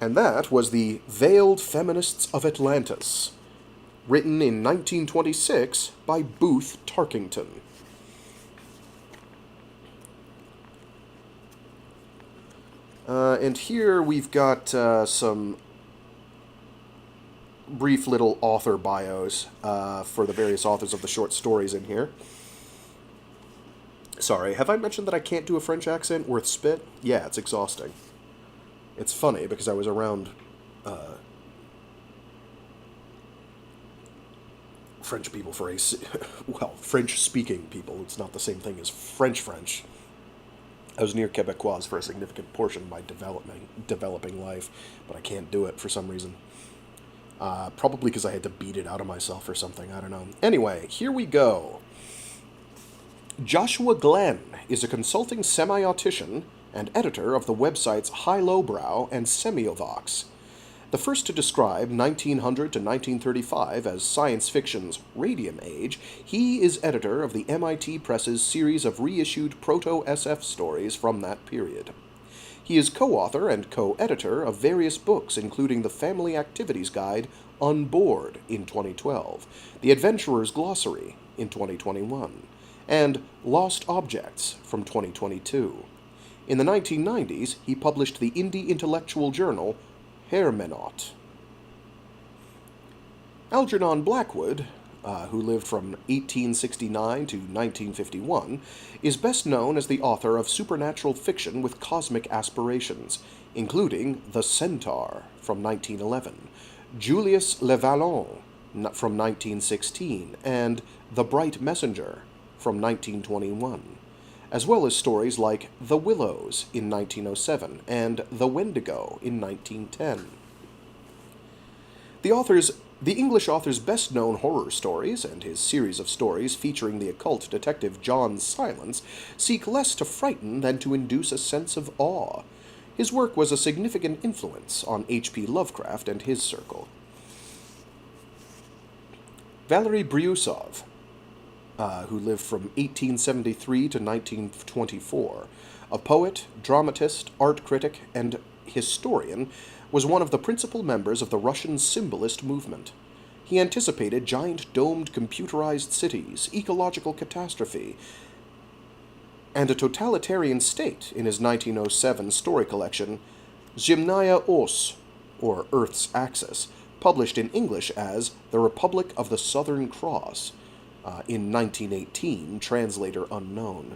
And that was the Veiled Feminists of Atlantis, written in 1926 by Booth Tarkington. And here we've got some brief little author bios for the various authors of the short stories in here. Sorry, have I mentioned that I can't do a French accent worth spit? Yeah, it's exhausting. It's funny because I was around French people for a... well, French-speaking people. It's not the same thing as French. I was near Quebecois for a significant portion of my developing life, but I can't do it for some reason. Probably because I had to beat it out of myself or something, I don't know. Anyway, here we go. Joshua Glenn is a consulting semiotician and editor of the websites High Lowbrow and Semiovox. The first to describe 1900 to 1935 as science fiction's Radium Age, he is editor of the MIT Press's series of reissued proto-SF stories from that period. He is co-author and co-editor of various books, including the Family Activities Guide On Board in 2012, The Adventurer's Glossary in 2021, and Lost Objects from 2022. In the 1990s, he published the indie intellectual journal Hermenaut. Algernon Blackwood, who lived from 1869 to 1951, is best known as the author of supernatural fiction with cosmic aspirations, including The Centaur from 1911, Julius Le Vallon from 1916, and The Bright Messenger from 1921, as well as stories like The Willows in 1907 and The Wendigo in 1910. The English author's best-known horror stories and his series of stories featuring the occult detective John Silence seek less to frighten than to induce a sense of awe. His work was a significant influence on H.P. Lovecraft and his circle. Valery Brusov, who lived from 1873 to 1924, a poet, dramatist, art critic, and historian, was one of the principal members of the Russian symbolist movement. He anticipated giant domed computerized cities, ecological catastrophe, and a totalitarian state in his 1907 story collection Zemnaya Os, or Earth's Axis, published in English as The Republic of the Southern Cross, in 1918, translator unknown.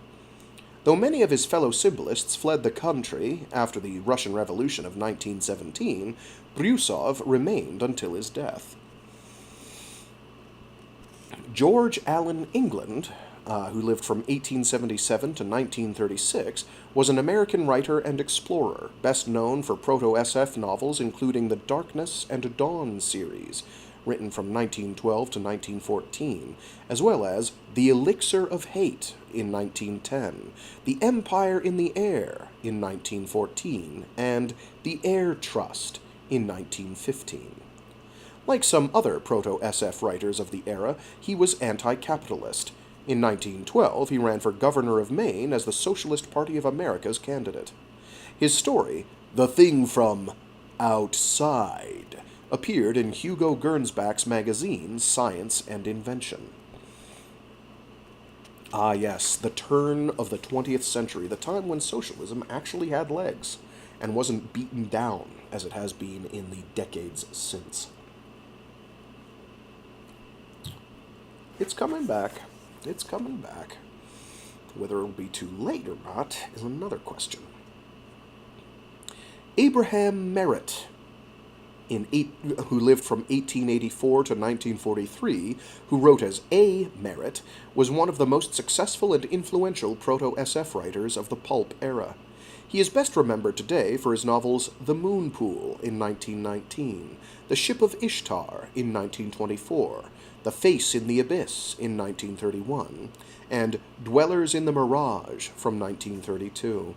Though many of his fellow symbolists fled the country after the Russian Revolution of 1917, Brusov remained until his death. George Allen England, who lived from 1877 to 1936, was an American writer and explorer, best known for proto-SF novels including the Darkness and Dawn series, written from 1912 to 1914, as well as The Elixir of Hate in 1910, The Empire in the Air in 1914, and The Air Trust in 1915. Like some other proto-SF writers of the era, he was anti-capitalist. In 1912, he ran for governor of Maine as the Socialist Party of America's candidate. His story, The Thing from Outside, appeared in Hugo Gernsback's magazine, Science and Invention. Ah yes, the turn of the 20th century, the time when socialism actually had legs, and wasn't beaten down as it has been in the decades since. It's coming back. It's coming back. Whether it'll be too late or not is another question. Abraham Merritt, who lived from 1884 to 1943, who wrote as A. Merritt, was one of the most successful and influential proto-SF writers of the pulp era. He is best remembered today for his novels The Moon Pool in 1919, The Ship of Ishtar in 1924, The Face in the Abyss in 1931, and Dwellers in the Mirage from 1932.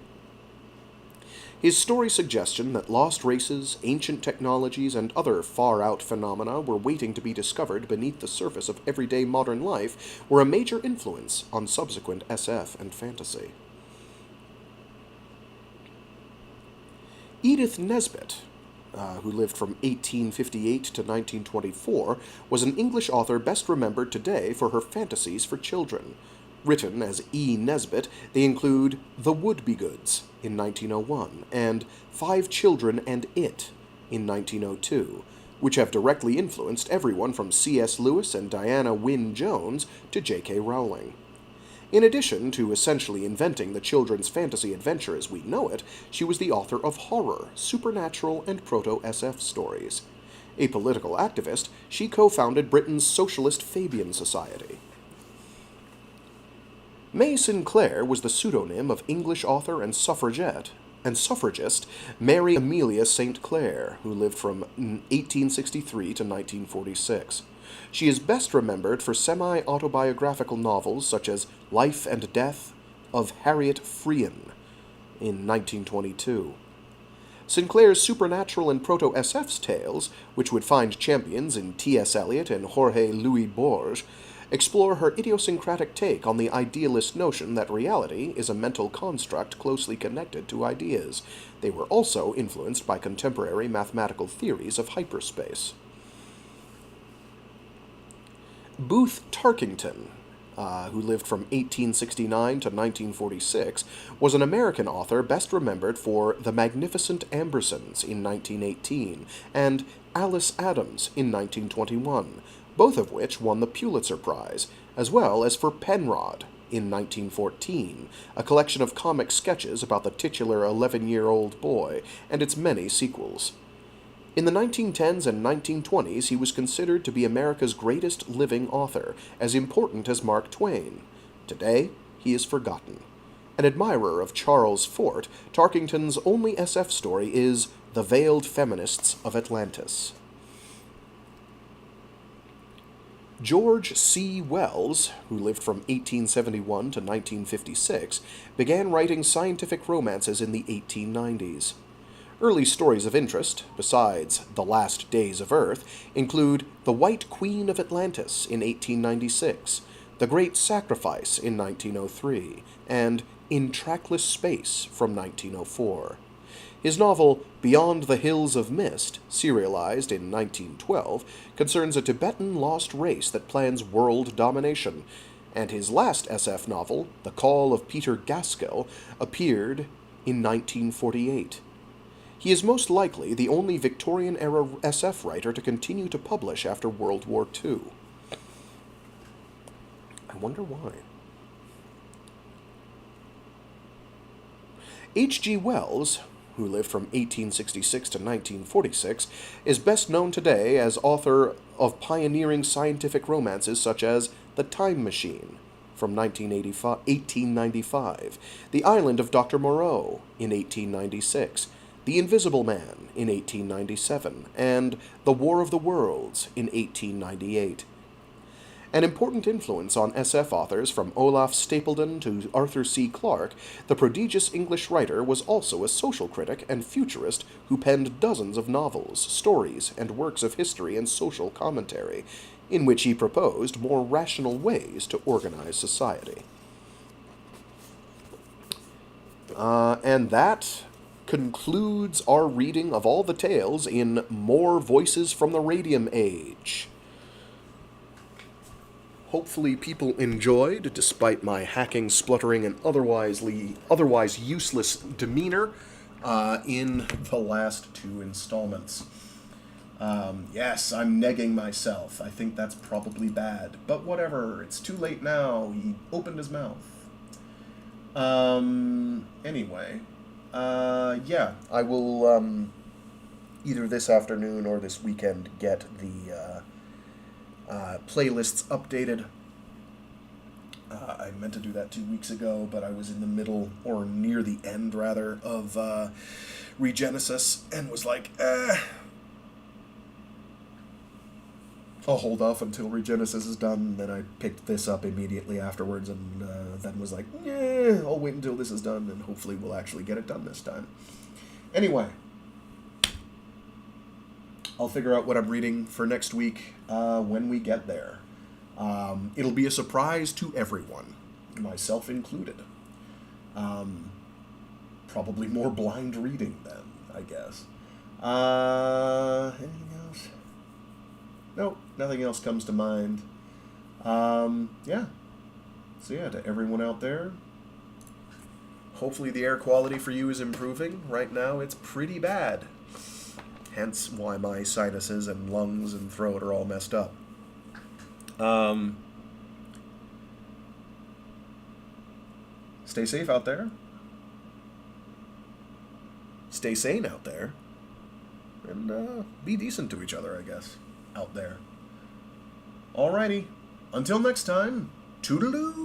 His story suggestion that lost races, ancient technologies, and other far-out phenomena were waiting to be discovered beneath the surface of everyday modern life were a major influence on subsequent SF and fantasy. Edith Nesbit, who lived from 1858 to 1924, was an English author best remembered today for her fantasies for children. Written as E. Nesbit, they include The Would-Be-Goods in 1901 and Five Children and It in 1902, which have directly influenced everyone from C.S. Lewis and Diana Wynne Jones to J.K. Rowling. In addition to essentially inventing the children's fantasy adventure as we know it, she was the author of horror, supernatural, and proto-SF stories. A political activist, she co-founded Britain's Socialist Fabian Society. May Sinclair was the pseudonym of English author and suffragist Mary Amelia St. Clair, who lived from 1863 to 1946. She is best remembered for semi-autobiographical novels such as Life and Death of Harriet Frean in 1922. Sinclair's supernatural and proto-SF tales, which would find champions in T.S. Eliot and Jorge Luis Borges, explore her idiosyncratic take on the idealist notion that reality is a mental construct closely connected to ideas. They were also influenced by contemporary mathematical theories of hyperspace. Booth Tarkington, who lived from 1869 to 1946, was an American author best remembered for The Magnificent Ambersons in 1918 and Alice Adams in 1921, both of which won the Pulitzer Prize, as well as for Penrod in 1914, a collection of comic sketches about the titular 11-year-old boy and its many sequels. In the 1910s and 1920s, he was considered to be America's greatest living author, as important as Mark Twain. Today, he is forgotten. An admirer of Charles Fort, Tarkington's only SF story is The Veiled Feminists of Atlantis. George C. Wells, who lived from 1871 to 1956, began writing scientific romances in the 1890s. Early stories of interest, besides The Last Days of Earth, include The White Queen of Atlantis in 1896, The Great Sacrifice in 1903, and In Trackless Space from 1904. His novel Beyond the Hills of Mist, serialized in 1912, concerns a Tibetan lost race that plans world domination, and his last SF novel, The Call of Peter Gaskell, appeared in 1948. He is most likely the only Victorian-era SF writer to continue to publish after World War II. I wonder why. H.G. Wells, who lived from 1866 to 1946, is best known today as author of pioneering scientific romances such as The Time Machine from 1895, The Island of Dr. Moreau in 1896, The Invisible Man in 1897, and The War of the Worlds in 1898. An important influence on SF authors from Olaf Stapledon to Arthur C. Clarke, the prodigious English writer was also a social critic and futurist who penned dozens of novels, stories, and works of history and social commentary, in which he proposed more rational ways to organize society. And that concludes our reading of all the tales in More Voices from the Radium Age. Hopefully people enjoyed, despite my hacking, spluttering, and otherwise useless demeanor in the last two installments. Yes, I'm negging myself. I think that's probably bad. But whatever, it's too late now. He opened his mouth. Anyway, yeah, I will either this afternoon or this weekend get the playlists updated. I meant to do that 2 weeks ago, but I was in the middle, or near the end, rather, of Regenesis, and was like, I'll hold off until Regenesis is done. Then I picked this up immediately afterwards, and then was like, I'll wait until this is done, and hopefully we'll actually get it done this time. Anyway, I'll figure out what I'm reading for next week when we get there. It'll be a surprise to everyone, myself included. Probably more blind reading then, I guess. Anything else? Nope, nothing else comes to mind. Yeah. So yeah, to everyone out there, hopefully the air quality for you is improving. Right now it's pretty bad. Hence why my sinuses and lungs and throat are all messed up. Stay safe out there. Stay sane out there. And be decent to each other, I guess, out there. Alrighty. Until next time, toodaloo!